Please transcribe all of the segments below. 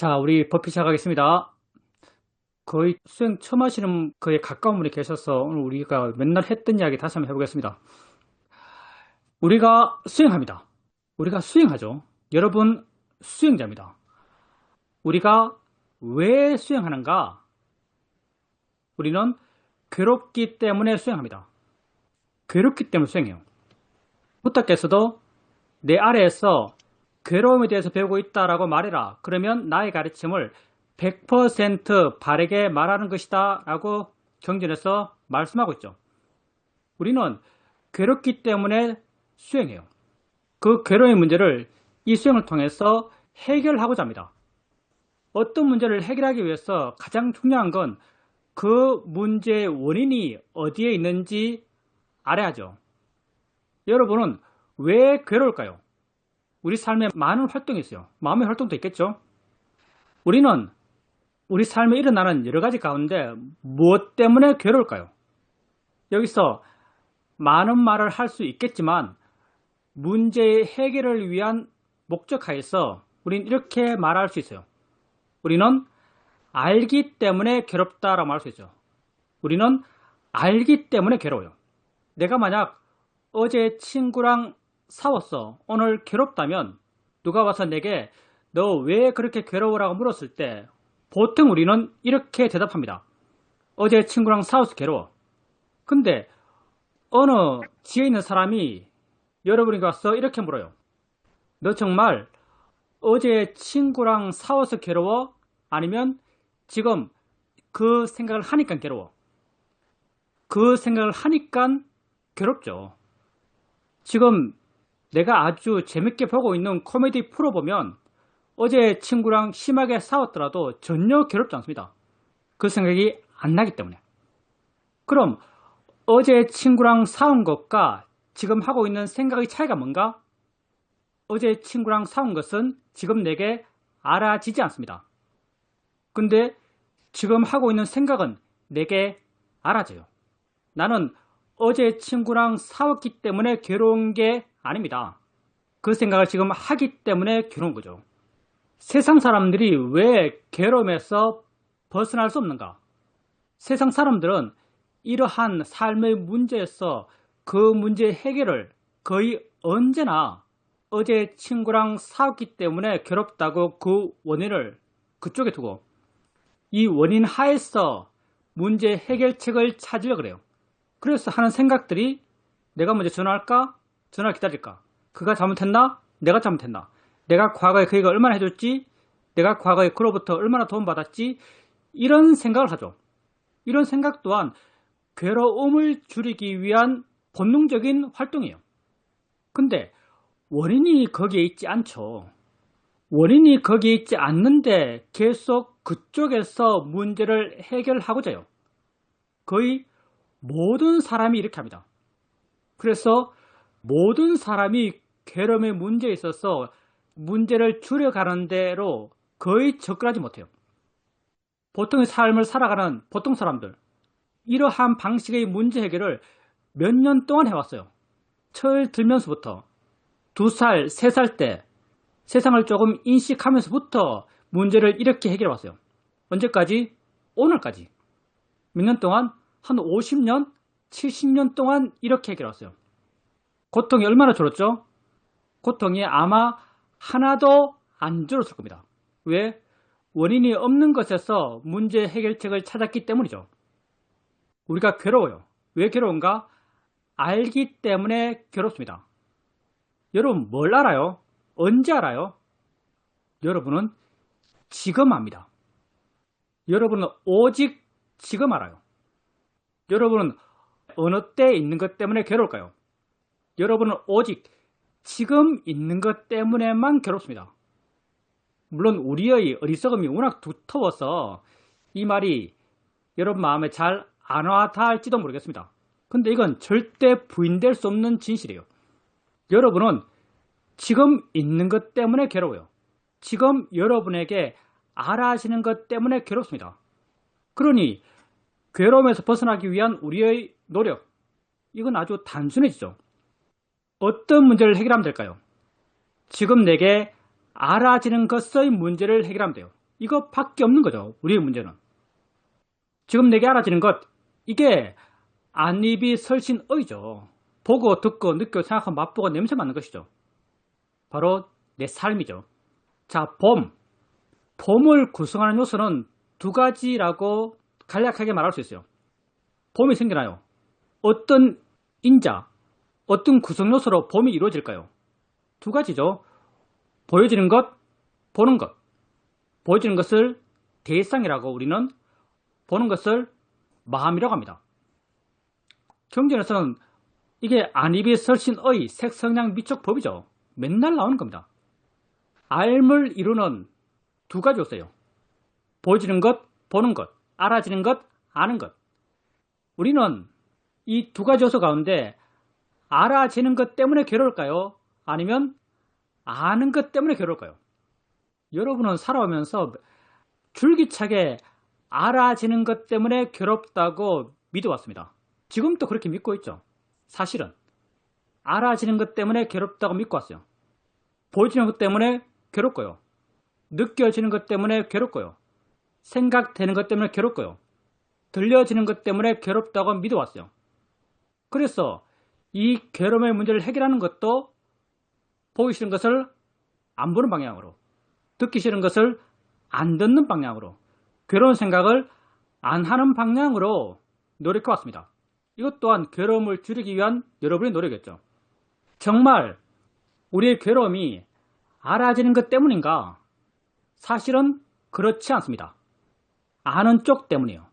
자, 우리 버피 시작하겠습니다. 거의 수행 처음 하시는 거에 가까운 분이 계셔서 오늘 우리가 맨날 했던 이야기 다시 한번 해보겠습니다. 우리가 수행합니다. 우리가 수행하죠. 여러분, 수행자입니다. 우리가 왜 수행하는가? 우리는 괴롭기 때문에 수행합니다. 괴롭기 때문에 수행해요. 부탁께서도 내 아래에서 괴로움에 대해서 배우고 있다라고 말해라. 그러면 나의 가르침을 100% 바르게 말하는 것이다 라고 경전에서 말씀하고 있죠. 우리는 괴롭기 때문에 수행해요. 그 괴로움의 문제를 이 수행을 통해서 해결하고자 합니다. 어떤 문제를 해결하기 위해서 가장 중요한 건 그 문제의 원인이 어디에 있는지 알아야죠. 여러분은 왜 괴로울까요? 우리 삶에 많은 활동이 있어요. 마음의 활동도 있겠죠. 우리는 우리 삶에 일어나는 여러 가지 가운데 무엇 때문에 괴로울까요? 여기서 많은 말을 할 수 있겠지만 문제의 해결을 위한 목적하에서 우리는 이렇게 말할 수 있어요. 우리는 알기 때문에 괴롭다라고 말할 수 있죠. 우리는 알기 때문에 괴로워요. 내가 만약 어제 친구랑 싸웠어. 오늘 괴롭다면 누가 와서 내게 너 왜 그렇게 괴로워라고 물었을 때 보통 우리는 이렇게 대답합니다. 어제 친구랑 싸워서 괴로워. 근데 어느 지에 있는 사람이 여러분이 와서 이렇게 물어요. 너 정말 어제 친구랑 싸워서 괴로워? 아니면 지금 그 생각을 하니까 괴로워? 그 생각을 하니까 괴롭죠. 지금 내가 아주 재밌게 보고 있는 코미디 프로 보면 어제 친구랑 심하게 싸웠더라도 전혀 괴롭지 않습니다. 그 생각이 안 나기 때문에. 그럼 어제 친구랑 싸운 것과 지금 하고 있는 생각의 차이가 뭔가? 어제 친구랑 싸운 것은 지금 내게 알아지지 않습니다. 근데 지금 하고 있는 생각은 내게 알아져요. 나는 어제 친구랑 싸웠기 때문에 괴로운 게 아닙니다. 그 생각을 지금 하기 때문에 괴로운 거죠. 세상 사람들이 왜 괴로움에서 벗어날 수 없는가? 세상 사람들은 이러한 삶의 문제에서 그 문제의 해결을 거의 언제나 어제 친구랑 싸웠기 때문에 괴롭다고 그 원인을 그쪽에 두고 이 원인 하에서 문제 해결책을 찾으려고 그래요. 그래서 하는 생각들이 내가 먼저 전화할까? 전화 기다릴까? 그가 잘못했나? 내가 잘못했나? 내가 과거에 그에게 얼마나 해줬지? 내가 과거에 그로부터 얼마나 도움받았지? 이런 생각을 하죠. 이런 생각 또한 괴로움을 줄이기 위한 본능적인 활동이에요. 근데 원인이 거기에 있지 않죠. 원인이 거기에 있지 않는데 계속 그쪽에서 문제를 해결하고자 해요. 거의 모든 사람이 이렇게 합니다. 그래서 모든 사람이 괴로움의 문제에 있어서 문제를 줄여가는 대로 거의 접근하지 못해요. 보통의 삶을 살아가는 보통 사람들, 이러한 방식의 문제 해결을 몇 년 동안 해왔어요. 철 들면서부터 2살, 3살 때 세상을 조금 인식하면서부터 문제를 이렇게 해결해왔어요. 언제까지? 오늘까지. 몇 년 동안? 한 50년, 70년 동안 이렇게 해결해왔어요. 고통이 얼마나 줄었죠? 고통이 아마 하나도 안 줄었을 겁니다. 왜? 원인이 없는 것에서 문제 해결책을 찾았기 때문이죠. 우리가 괴로워요. 왜 괴로운가? 알기 때문에 괴롭습니다. 여러분 뭘 알아요? 언제 알아요? 여러분은 지금 압니다. 여러분은 오직 지금 알아요. 여러분은 어느 때 있는 것 때문에 괴로울까요? 여러분은 오직 지금 있는 것 때문에만 괴롭습니다. 물론 우리의 어리석음이 워낙 두터워서 이 말이 여러분 마음에 잘 안 와닿을지도 모르겠습니다. 근데 이건 절대 부인될 수 없는 진실이에요. 여러분은 지금 있는 것 때문에 괴로워요. 지금 여러분에게 알아지는 것 때문에 괴롭습니다. 그러니 괴로움에서 벗어나기 위한 우리의 노력, 이건 아주 단순해지죠. 어떤 문제를 해결하면 될까요? 지금 내게 알아지는 것의 문제를 해결하면 돼요. 이것밖에 없는 거죠. 우리의 문제는. 지금 내게 알아지는 것, 이게 안입이 설신어이죠. 보고 듣고 느끼고 생각하고 맛보고 냄새 맡는 것이죠. 바로 내 삶이죠. 자, 봄을 구성하는 요소는 두 가지라고 간략하게 말할 수 있어요. 봄이 생겨나요. 어떤 인자, 어떤 구성 요소로 봄이 이루어질까요? 두 가지죠. 보여지는 것, 보는 것. 보여지는 것을 대상이라고 우리는, 보는 것을 마음이라고 합니다. 경전에서는 이게 안입이 설신의 색성량 미촉법이죠. 맨날 나오는 겁니다. 알을 이루는 두 가지 요소예요. 보여지는 것, 보는 것, 알아지는 것, 아는 것. 우리는 이 두 가지 요소 가운데 알아지는 것 때문에 괴로울까요? 아니면 아는 것 때문에 괴로울까요? 여러분은 살아오면서 줄기차게 알아지는 것 때문에 괴롭다고 믿어왔습니다. 지금도 그렇게 믿고 있죠. 사실은 알아지는 것 때문에 괴롭다고 믿고 왔어요. 보여지는 것 때문에 괴롭고요. 느껴지는 것 때문에 괴롭고요. 생각되는 것 때문에 괴롭고요. 들려지는 것 때문에 괴롭다고 믿어왔어요. 그래서 이 괴로움의 문제를 해결하는 것도 보기 싫은 것을 안 보는 방향으로, 듣기 싫은 것을 안 듣는 방향으로, 괴로운 생각을 안 하는 방향으로 노력해왔습니다. 이것 또한 괴로움을 줄이기 위한 여러분의 노력이었죠. 정말 우리의 괴로움이 알아지는 것 때문인가? 사실은 그렇지 않습니다. 아는 쪽 때문이에요.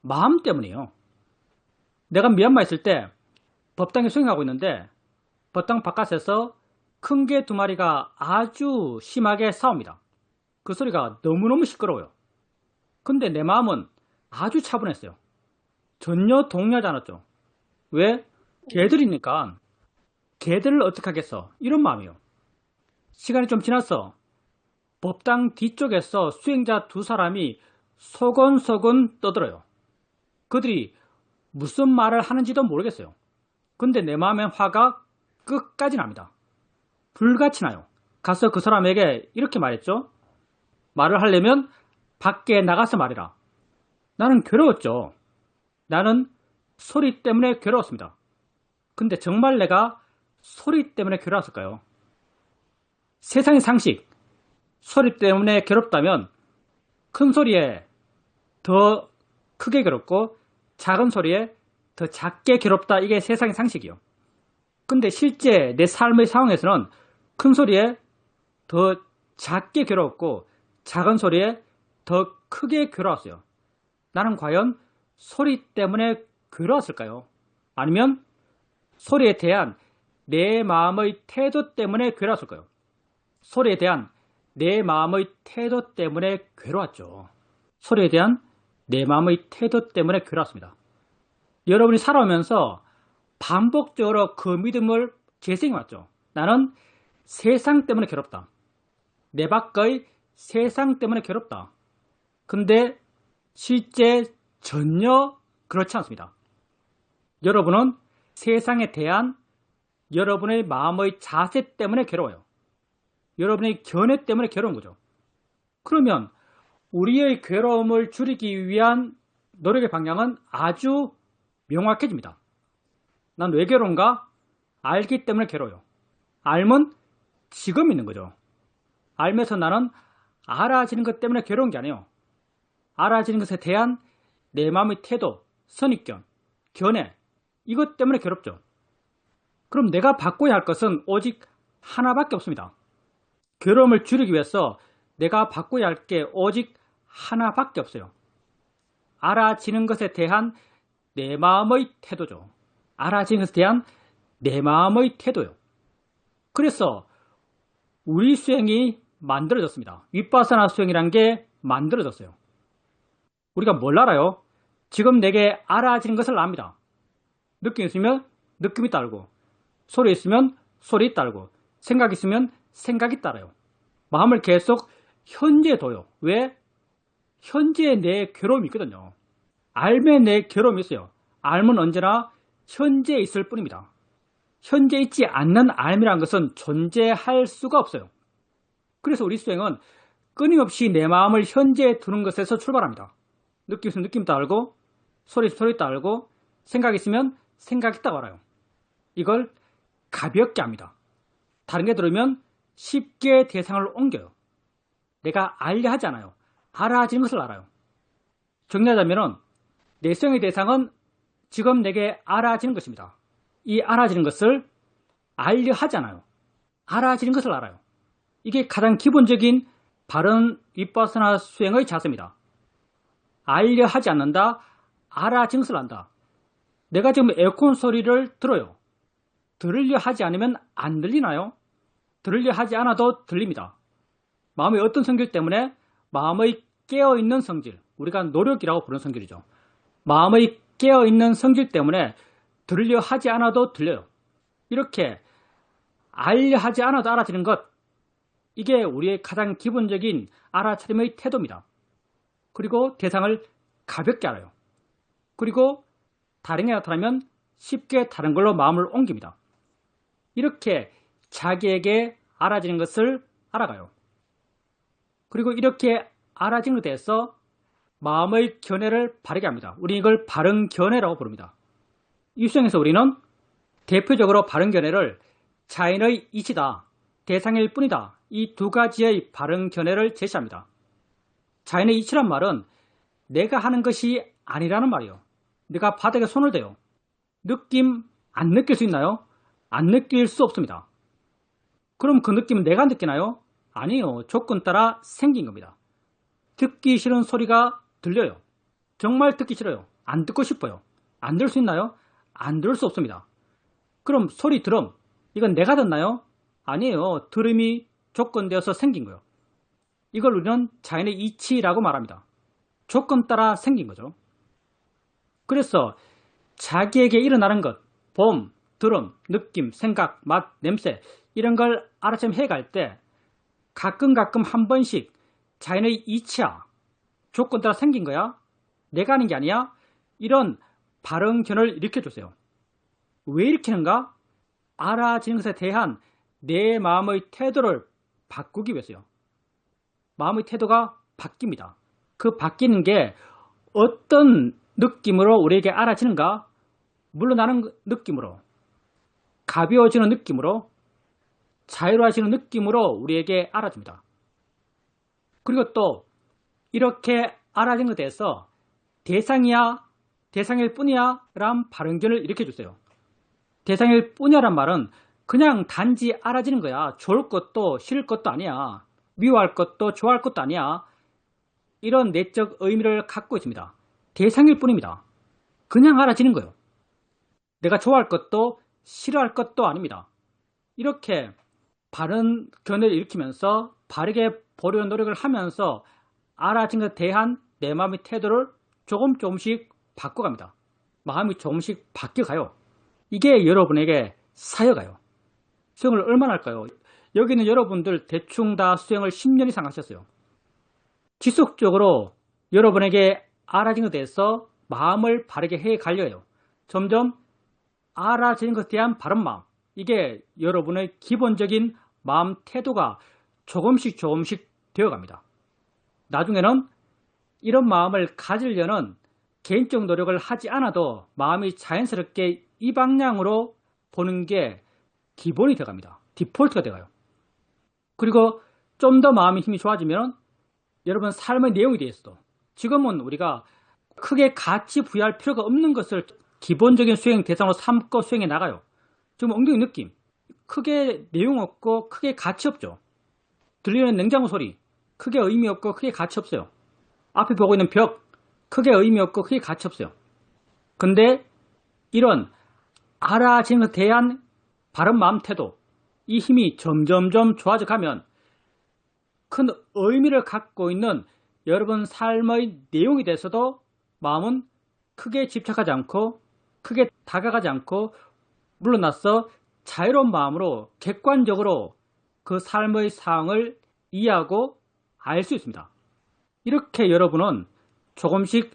마음 때문이에요. 내가 미얀마에 있을 때 법당에 수행하고 있는데 법당 바깥에서 큰 개 두 마리가 아주 심하게 싸웁니다. 그 소리가 너무너무 시끄러워요. 근데 내 마음은 아주 차분했어요. 전혀 동요하지 않았죠. 왜? 개들이니까 개들을 어떻게 하겠어? 이런 마음이에요. 시간이 좀 지나서 법당 뒤쪽에서 수행자 두 사람이 소곤소곤 떠들어요. 그들이 무슨 말을 하는지도 모르겠어요. 근데 내 마음에 화가 끝까지 납니다. 불같이 나요. 가서 그 사람에게 이렇게 말했죠. 말을 하려면 밖에 나가서 말해라. 나는 괴로웠죠. 나는 소리 때문에 괴로웠습니다. 근데 정말 내가 소리 때문에 괴로웠을까요? 세상의 상식, 소리 때문에 괴롭다면 큰 소리에 더 크게 괴롭고 작은 소리에 더 작게 괴롭다. 이게 세상의 상식이요. 근데 실제 내 삶의 상황에서는 큰 소리에 더 작게 괴로웠고 작은 소리에 더 크게 괴로웠어요. 나는 과연 소리 때문에 괴로웠을까요? 아니면 소리에 대한 내 마음의 태도 때문에 괴로웠을까요? 소리에 대한 내 마음의 태도 때문에 괴로웠죠. 소리에 대한 내 마음의 태도 때문에 괴로웠습니다. 여러분이 살아오면서 반복적으로 그 믿음을 재생해왔죠. 나는 세상 때문에 괴롭다. 내 밖의 세상 때문에 괴롭다. 근데 실제 전혀 그렇지 않습니다. 여러분은 세상에 대한 여러분의 마음의 자세 때문에 괴로워요. 여러분의 견해 때문에 괴로운 거죠. 그러면 우리의 괴로움을 줄이기 위한 노력의 방향은 아주 명확해집니다. 난 왜 괴로운가? 알기 때문에 괴로워요. 알면 지금 있는 거죠. 알면서 나는 알아지는 것 때문에 괴로운 게 아니에요. 알아지는 것에 대한 내 마음의 태도, 선입견, 견해, 이것 때문에 괴롭죠. 그럼 내가 바꿔야 할 것은 오직 하나밖에 없습니다. 괴로움을 줄이기 위해서 내가 바꿔야 할 게 오직 하나밖에 없어요. 알아지는 것에 대한 내 마음의 태도죠. 알아지는 것에 대한 내 마음의 태도요. 그래서 우리 수행이 만들어졌습니다. 윗바사나 수행이란 게 만들어졌어요. 우리가 뭘 알아요? 지금 내게 알아지는 것을 압니다. 느낌이 있으면 느낌이 따르고, 소리 있으면 소리 따르고, 생각이 있으면 생각이 따라요. 마음을 계속 현재에 둬요. 왜? 현재에 내 괴로움이 있거든요. 알면 내 괴로움이 있어요. 알면 언제나 현재에 있을 뿐입니다. 현재 있지 않는 알이라는 것은 존재할 수가 없어요. 그래서 우리 수행은 끊임없이 내 마음을 현재에 두는 것에서 출발합니다. 느낌 있으면 느낌도 알고, 소리 있으면 소리도 알고, 생각 있으면 생각 있다고 알아요. 이걸 가볍게 합니다. 다른 게 들으면 쉽게 대상을 옮겨요. 내가 알려 하지 않아요. 알아지는 것을 알아요. 정리하자면 내 수행의 대상은 지금 내게 알아지는 것입니다. 이 알아지는 것을 알려 하지 않아요. 알아지는 것을 알아요. 이게 가장 기본적인 바른 윗바사나 수행의 자세입니다. 알려 하지 않는다, 알아지는 것을 안다. 내가 지금 에어컨 소리를 들어요. 들으려 하지 않으면 안 들리나요? 들으려 하지 않아도 들립니다. 마음의 어떤 성질 때문에? 마음의 깨어있는 성질, 우리가 노력이라고 부르는 성질이죠. 마음의 깨어있는 성질 때문에 들으려 하지 않아도 들려요. 이렇게 알려 하지 않아도 알아지는 것, 이게 우리의 가장 기본적인 알아차림의 태도입니다. 그리고 대상을 가볍게 알아요. 그리고 다른 게 나타나면 쉽게 다른 걸로 마음을 옮깁니다. 이렇게 자기에게 알아지는 것을 알아가요. 그리고 이렇게 알아지는 것에 대해서 마음의 견해를 바르게 합니다. 우리 이걸 바른 견해라고 부릅니다. 이 수행에서 우리는 대표적으로 바른 견해를 자인의 이치다, 대상일 뿐이다, 이 두 가지의 바른 견해를 제시합니다. 자인의 이치란 말은 내가 하는 것이 아니라는 말이에요. 내가 바닥에 손을 대요. 느낌 안 느낄 수 있나요? 안 느낄 수 없습니다. 그럼 그 느낌은 내가 느끼나요? 아니에요. 조건 따라 생긴 겁니다. 듣기 싫은 소리가 들려요. 정말 듣기 싫어요. 안 듣고 싶어요. 안 들을 수 있나요? 안 들을 수 없습니다. 그럼 소리 들음, 이건 내가 듣나요? 아니에요. 들음이 조건되어서 생긴 거예요. 이걸 우리는 자연의 이치라고 말합니다. 조건 따라 생긴 거죠. 그래서 자기에게 일어나는 것, 봄, 들음, 느낌, 생각, 맛, 냄새, 이런 걸 알아차림 해갈 때 가끔 한 번씩 자연의 이치야, 조건 따라 생긴 거야, 내가 하는 게 아니야, 이런 바른 견해를 일으켜주세요. 왜 일으키는가? 알아지는 것에 대한 내 마음의 태도를 바꾸기 위해서요. 마음의 태도가 바뀝니다. 그 바뀌는 게 어떤 느낌으로 우리에게 알아지는가? 물러나는 느낌으로, 가벼워지는 느낌으로, 자유로워지는 느낌으로 우리에게 알아집니다. 그리고 또 이렇게 알아진 것에 대해서 대상이야, 대상일 뿐이야 라는 발언견을 일으켜주세요. 대상일 뿐이야 란 말은 그냥 단지 알아지는 거야. 좋을 것도 싫을 것도 아니야. 미워할 것도 좋아할 것도 아니야. 이런 내적 의미를 갖고 있습니다. 대상일 뿐입니다. 그냥 알아지는 거예요. 내가 좋아할 것도 싫어할 것도 아닙니다. 이렇게 바른 견해를 일으키면서 바르게 보려는 노력을 하면서 알아진 것에 대한 내 마음의 태도를 조금씩 바꿔갑니다. 마음이 조금씩 바뀌어가요. 이게 여러분에게 사여가요. 수행을 얼마나 할까요? 여기는 여러분들 대충 다 수행을 10년 이상 하셨어요. 지속적으로 여러분에게 알아진 것에 대해서 마음을 바르게 해가려 해요. 점점 알아지는 것에 대한 바른 마음, 이게 여러분의 기본적인 마음 태도가 조금씩 되어갑니다. 나중에는 이런 마음을 가지려는 개인적 노력을 하지 않아도 마음이 자연스럽게 이 방향으로 보는 게 기본이 되어갑니다. 디폴트가 되어가요. 그리고 좀 더 마음의 힘이 좋아지면 여러분 삶의 내용에 대해서도, 지금은 우리가 크게 가치 부여할 필요가 없는 것을 기본적인 수행 대상으로 삼고 수행해 나가요. 지금 엉덩이 느낌, 크게 내용 없고 크게 가치 없죠. 들리는 냉장고 소리, 크게 의미 없고 크게 가치 없어요. 앞에 보고 있는 벽, 크게 의미 없고 크게 가치 없어요. 근데 이런 알아지는 것에 대한 바른 마음 태도, 이 힘이 점점 좋아져 가면 큰 의미를 갖고 있는 여러분 삶의 내용에 대해서도 마음은 크게 집착하지 않고 크게 다가가지 않고 물러나서 자유로운 마음으로 객관적으로 그 삶의 상황을 이해하고 알 수 있습니다. 이렇게 여러분은 조금씩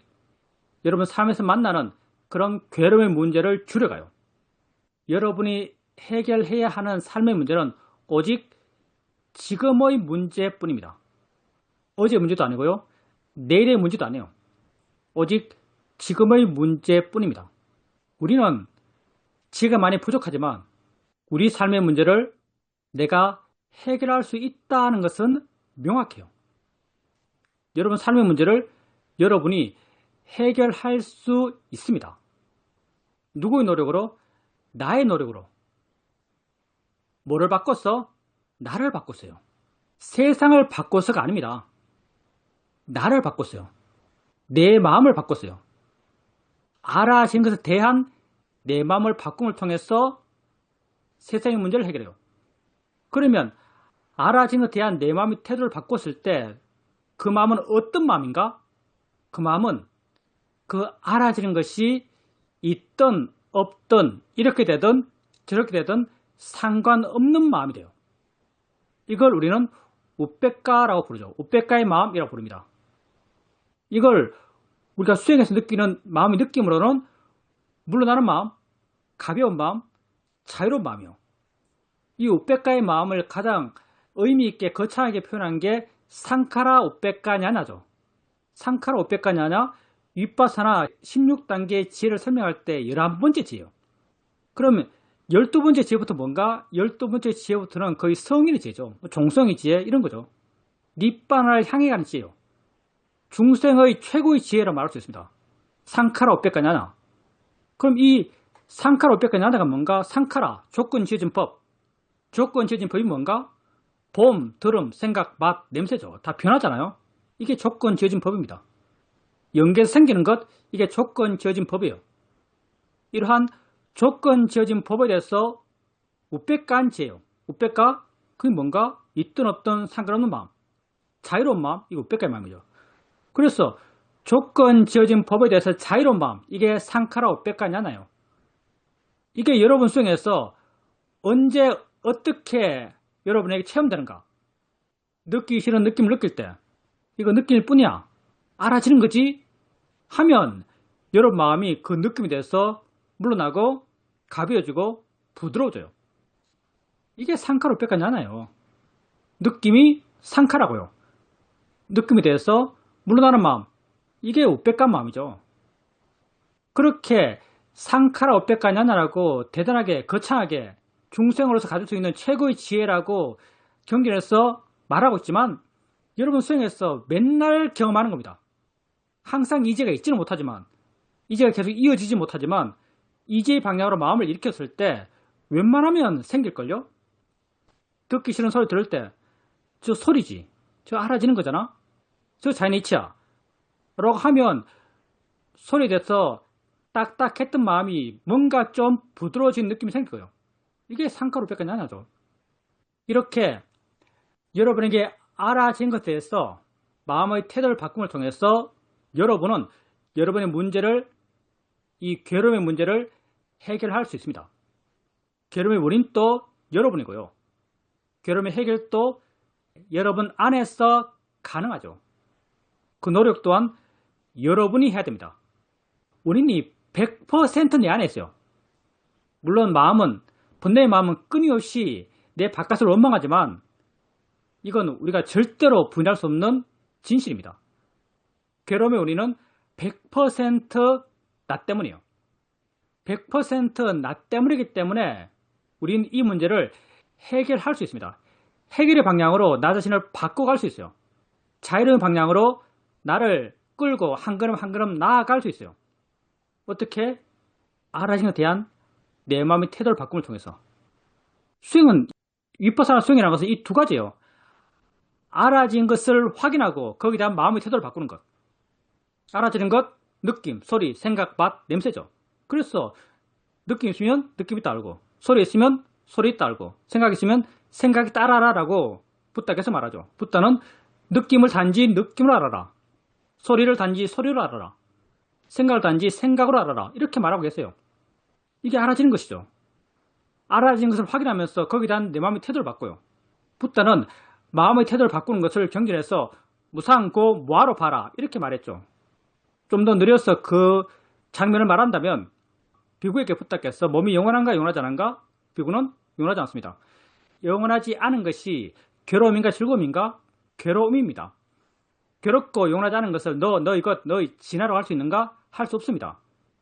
여러분 삶에서 만나는 그런 괴로움의 문제를 줄여가요. 여러분이 해결해야 하는 삶의 문제는 오직 지금의 문제뿐입니다. 어제의 문제도 아니고요. 내일의 문제도 아니에요. 오직 지금의 문제뿐입니다. 우리는 지금 많이 부족하지만 우리 삶의 문제를 내가 해결할 수 있다는 것은 명확해요. 여러분 삶의 문제를 여러분이 해결할 수 있습니다. 누구의 노력으로? 나의 노력으로. 뭐를 바꿨어? 나를 바꿨어요. 세상을 바꿔서가 아닙니다. 나를 바꿨어요. 내 마음을 바꿨어요. 알아진 것에 대한 내 마음을 바꿈을 통해서 세상의 문제를 해결해요. 그러면 알아진 것에 대한 내 마음의 태도를 바꿨을 때 그 마음은 어떤 마음인가? 그 마음은 그 알아지는 것이 있든 없든 이렇게 되든 저렇게 되든 상관없는 마음이 돼요. 이걸 우리는 우백가라고 부르죠. 우백가의 마음이라고 부릅니다. 이걸 우리가 수행해서 느끼는 마음의 느낌으로는 물러나는 마음, 가벼운 마음, 자유로운 마음이요. 이 우백가의 마음을 가장 의미 있게 거창하게 표현한 게 상카라 우백가냐냐죠. 상카라 우백가냐냐 윗바사나 16단계의 지혜를 설명할 때 11번째 지혜요. 그러면 12번째 지혜부터 뭔가? 12번째 지혜부터는 거의 성인의 지혜죠. 종성의 지혜 이런 거죠. 니빠나를 향해 가는 지혜요. 중생의 최고의 지혜라고 말할 수 있습니다. 상카라 우백가냐냐. 그럼 이 상카라 우백가냐냐가 뭔가? 상카라, 조건 지어진 법. 조건 지어진 법이 뭔가? 봄, 들음, 생각, 맛, 냄새죠. 다 변하잖아요. 이게 조건 지어진 법입니다. 연계에서 생기는 것, 이게 조건 지어진 법이에요. 이러한 조건 지어진 법에 대해서 우백가한 지혜요. 우백가, 그게 뭔가? 있든 없든 상관없는 마음. 자유로운 마음, 이거 우백가의 마음이죠. 그래서 조건 지어진 법에 대해서 자유로운 마음, 이게 상카라 우백가냐나요. 이게 여러분 수행에서 언제 어떻게 여러분에게 체험되는가? 느끼기 싫은 느낌을 느낄 때 이거 느낄 뿐이야. 알아지는 거지? 하면 여러분 마음이 그 느낌에 대해서 물러나고 가벼워지고 부드러워져요. 이게 상카라 우백가냐나요. 느낌이 상카라고요. 느낌에 대해서 물러나는 마음, 이게 우백가 마음이죠. 그렇게 상카라 우백가냐나라고 대단하게 거창하게 중생으로서 가질 수 있는 최고의 지혜라고 경전에서 말하고 있지만 여러분 수행에서 맨날 경험하는 겁니다. 항상 이제가 있지는 못하지만 이제가 계속 이어지지 못하지만 이제의 방향으로 마음을 일으켰을 때 웬만하면 생길걸요? 듣기 싫은 소리 들을 때 저 소리지, 저 알아지는 거잖아, 저 자연이치야 라고 하면 소리에 대해서 딱딱했던 마음이 뭔가 좀 부드러워진 느낌이 생길 거예요. 이게 상카라 우백가냐냐죠. 이렇게 여러분에게 알아진 것에 대해서 마음의 태도를 바꿈을 통해서 여러분은 여러분의 문제를, 이 괴로움의 문제를 해결할 수 있습니다. 괴로움의 원인도 여러분이고요. 괴로움의 해결도 여러분 안에서 가능하죠. 그 노력 또한 여러분이 해야 됩니다. 원인이 100% 내 안에 있어요. 물론 마음은, 번뇌의 마음은 끊임없이 내 바깥을 원망하지만 이건 우리가 절대로 부인할 수 없는 진실입니다. 괴로움의 원인은 100% 나 때문이에요. 100% 나 때문이기 때문에 우리는 이 문제를 해결할 수 있습니다. 해결의 방향으로 나 자신을 바꿔갈 수 있어요. 자유로운 방향으로 나를 끌고 한 걸음 한 걸음 나아갈 수 있어요. 어떻게? 알아진 것에 대한 내 마음의 태도를 바꿈을 통해서. 수행은, 윗바사나 수행이라는 것은 이 두 가지예요. 알아진 것을 확인하고 거기에 대한 마음의 태도를 바꾸는 것. 알아지는 것, 느낌, 소리, 생각, 맛, 냄새죠. 그래서 느낌 있으면 느낌이 따르고, 소리 있으면 소리 따르고, 생각 있으면 생각이 따라라 라고 붓다께서 말하죠. 붓다는 느낌을 단지 느낌으로 알아라, 소리를 단지 소리로 알아라, 생각을 단지 생각으로 알아라, 이렇게 말하고 계세요. 이게 알아지는 것이죠. 알아진 것을 확인하면서 거기에 대한 내 마음의 태도를 바꿔요. 붓다는 마음의 태도를 바꾸는 것을 경전에서 무상고 뭐하러 봐라 이렇게 말했죠. 좀 더 느려서 그 장면을 말한다면 비구에게 붓다께서 몸이 영원한가 영원하지 않은가? 비구는 영원하지 않습니다. 영원하지 않은 것이 괴로움인가 즐거움인가? 괴로움입니다. 괴롭고 용납하지 않은 것을 너 지나라고 할 수 있는가? 할 수 없습니다.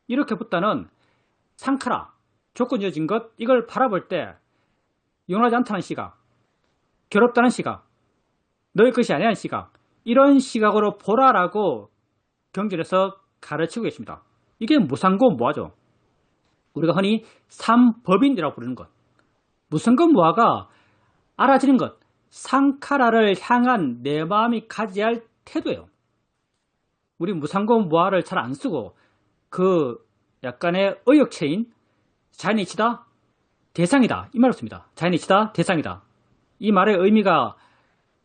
이렇게부터는 상카라, 조건이어진 것, 이걸 바라볼 때 용납하지 않다는 시각, 괴롭다는 시각, 너의 것이 아니라는 시각, 이런 시각으로 보라라고 경전에서 가르치고 계십니다. 이게 무상고무아죠. 우리가 흔히 삼법인이라고 부르는 것. 무상고무아가 알아지는 것, 상카라를 향한 내 마음이 가져야 할 태도예요. 우리 무상고무아를 잘 안 쓰고 그 약간의 의역체인 자연이치다, 대상이다 이 말을 씁니다. 자연이치다, 대상이다. 이 말의 의미가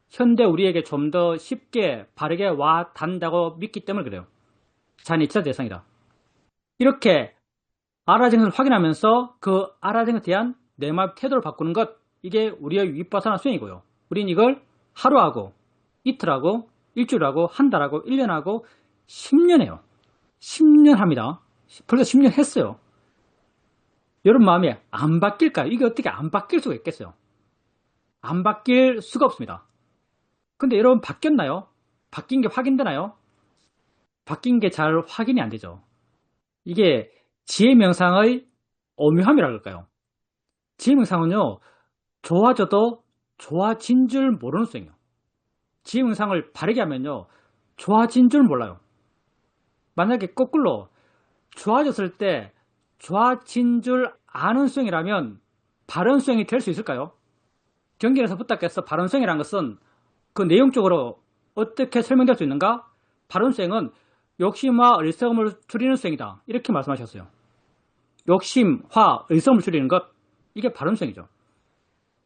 현대 우리에게 좀 더 쉽게 바르게 와 닿는다고 믿기 때문에 그래요. 자연이치다, 대상이다. 이렇게 알아진 것을 확인하면서 그 알아진 것에 대한 내 마음의 태도를 바꾸는 것, 이게 우리의 윗바사나 수행이고요. 우린 이걸 하루하고 이틀하고 일주일하고 한 달하고 1년하고 10년 해요. 10년 합니다. 벌써 10년 했어요. 여러분 마음이 안 바뀔까요? 이게 어떻게 안 바뀔 수가 있겠어요? 안 바뀔 수가 없습니다. 근데 여러분 바뀌었나요? 바뀐 게 확인되나요? 바뀐 게 잘 확인이 안 되죠. 이게 지혜명상의 오묘함이라 그럴까요? 지혜명상은요, 좋아져도 좋아진 줄 모르는 수행이에요. 지혜명상을 바르게 하면요, 좋아진 줄 몰라요. 만약에 거꾸로 좋아졌을 때 좋아진 줄 아는 수행이라면 바른 수행이 될 수 있을까요? 경전에서 부탁해서 바른 수행이라는 것은 그 내용적으로 어떻게 설명될 수 있는가? 바른 수행은 욕심과 어리석음을 줄이는 수행이다. 이렇게 말씀하셨어요. 욕심과 어리석음을 줄이는 것, 이게 바른 수행이죠.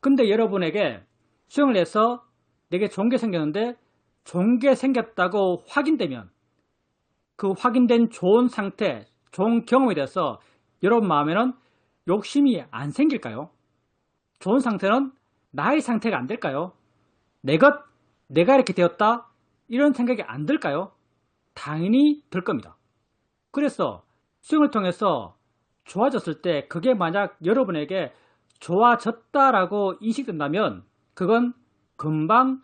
근데 여러분에게 수행을 해서 내게 좋은 게 생겼는데 좋은 게 생겼다고 확인되면 그 확인된 좋은 상태, 좋은 경험에 대해서 여러분 마음에는 욕심이 안 생길까요? 좋은 상태는 나의 상태가 안 될까요? 내가 이렇게 되었다, 이런 생각이 안 들까요? 당연히 들 겁니다. 그래서 수행을 통해서 좋아졌을 때 그게 만약 여러분에게 좋아졌다라고 인식된다면 그건 금방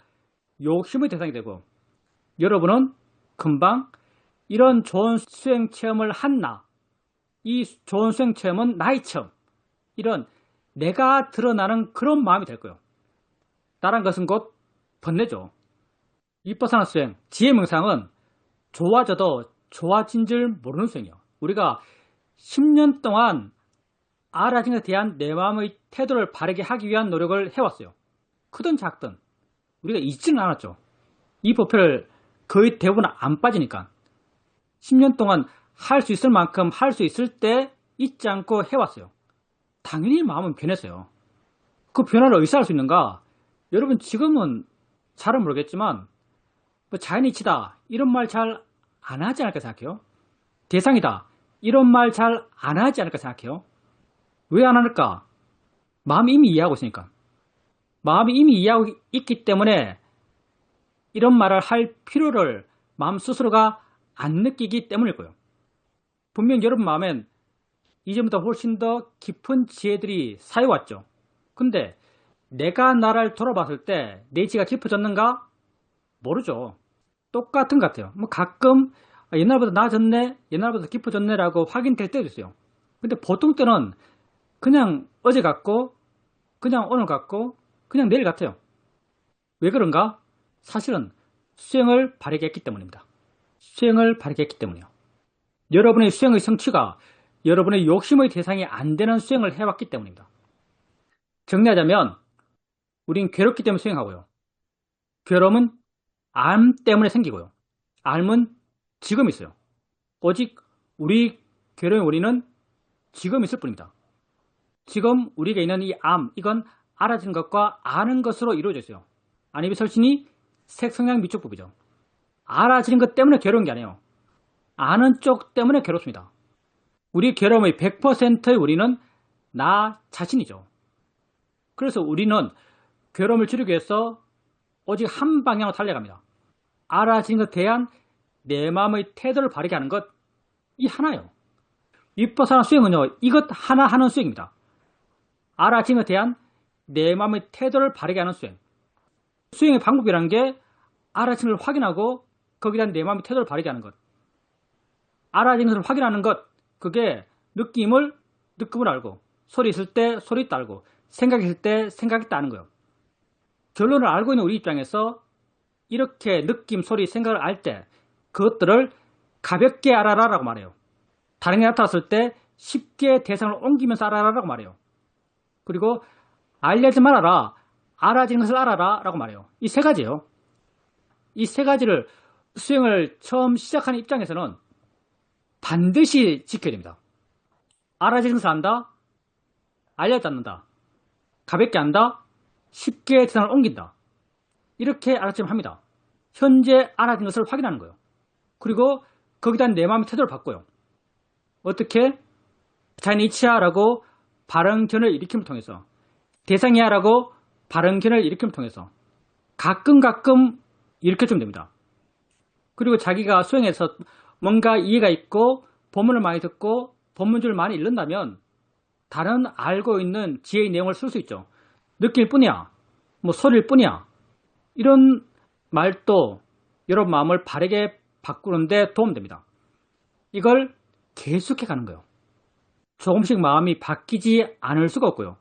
욕심의 대상이 되고, 여러분은 금방 이런 좋은 수행 체험을 한 나, 이 좋은 수행 체험은 나의 체험, 이런 내가 드러나는 그런 마음이 될 거예요. 나란 것은 곧 번뇌죠. 윗바사나 수행, 지혜명상은 좋아져도 좋아진 줄 모르는 수행이에요. 우리가 10년 동안 알아진 것에 대한 내 마음의 태도를 바르게 하기 위한 노력을 해왔어요. 크든 작든 우리가 잊지는 않았죠. 이 법표를 거의 대부분 안 빠지니까 10년 동안 할 수 있을 만큼 할 수 있을 때 잊지 않고 해왔어요. 당연히 마음은 변했어요. 그 변화를 어디서 할 수 있는가? 여러분 지금은 잘은 모르겠지만 자연이치다 이런 말 잘 안 하지 않을까 생각해요. 대상이다 이런 말 잘 안 하지 않을까 생각해요. 왜 안 할까? 마음이 이미 이해하고 있으니까. 마음이 이미 이해하고 있기 때문에 이런 말을 할 필요를 마음 스스로가 안 느끼기 때문일 거예요. 분명 여러분 마음엔 이전보다 훨씬 더 깊은 지혜들이 쌓여왔죠. 근데 내가 나를 돌아봤을 때 내 지혜가 깊어졌는가? 모르죠. 똑같은 것 같아요. 뭐 가끔 옛날보다 나아졌네, 옛날보다 깊어졌네 라고 확인될 때도 있어요. 근데 보통 때는 그냥 어제 같고 그냥 오늘 같고 그냥 내일 같아요. 왜 그런가? 사실은 수행을 바르게 했기 때문입니다. 수행을 바르게 했기 때문이에요. 여러분의 수행의 성취가 여러분의 욕심의 대상이 안 되는 수행을 해왔기 때문입니다. 정리하자면 우린 괴롭기 때문에 수행하고요. 괴로움은 암 때문에 생기고요. 암은 지금 있어요. 오직 우리 괴로움의 원인은 지금 있을 뿐입니다. 지금 우리에게 있는 이 암, 이건 알아지는 것과 아는 것으로 이루어져 있어요. 안입의 설신이 색성향 미축법이죠. 알아지는 것 때문에 괴로운 게 아니에요. 아는 쪽 때문에 괴롭습니다. 우리 괴로움의 100%의 우리는 나 자신이죠. 그래서 우리는 괴로움을 줄이기 위해서 오직 한 방향으로 달려갑니다. 알아지는 것에 대한 내 마음의 태도를 바르게 하는 것, 이 하나예요. 윗바사나 수행은요, 이것 하나 하는 수행입니다. 알아지는 것에 대한 내 마음의 태도를 바르게 하는 수행. 수행의 방법이라는 게 알아지는 걸 확인하고 거기에 대한 내 마음의 태도를 바르게 하는 것. 알아지는 것을 확인하는 것. 그게 느낌을 알고, 소리 있을 때 소리 있다 알고, 생각이 있을 때 생각이 있다 하는 거예요. 결론을 알고 있는 우리 입장에서 이렇게 느낌, 소리, 생각을 알 때 그것들을 가볍게 알아라 라고 말해요. 다른 게 나타났을 때 쉽게 대상을 옮기면서 알아라 라고 말해요. 그리고 알려지 말아라, 알아지는 것을 알아라 라고 말해요. 이 세 가지예요. 이 세 가지를 수행을 처음 시작하는 입장에서는 반드시 지켜야 됩니다. 알아지는 것을 안다, 알려지 않는다, 가볍게 안다, 쉽게 대상을 옮긴다. 이렇게 알아차림 합니다. 현재 알아진 것을 확인하는 거예요. 그리고 거기에 대한 내 마음의 태도를 바꿔요. 어떻게? 자연의 이치야라고 발언견을 일으킴을 통해서, 대상이야라고 발언견을 일으킴을 통해서 가끔 일으켜주면 됩니다. 그리고 자기가 수행해서 뭔가 이해가 있고 본문을 많이 듣고 본문줄을 많이 읽는다면 다른 알고 있는 지혜의 내용을 쓸 수 있죠. 느낄 뿐이야, 뭐 소리일 뿐이야, 이런 말도 여러분 마음을 바르게 바꾸는데 도움됩니다. 이걸 계속해 가는 거예요. 조금씩 마음이 바뀌지 않을 수가 없고요.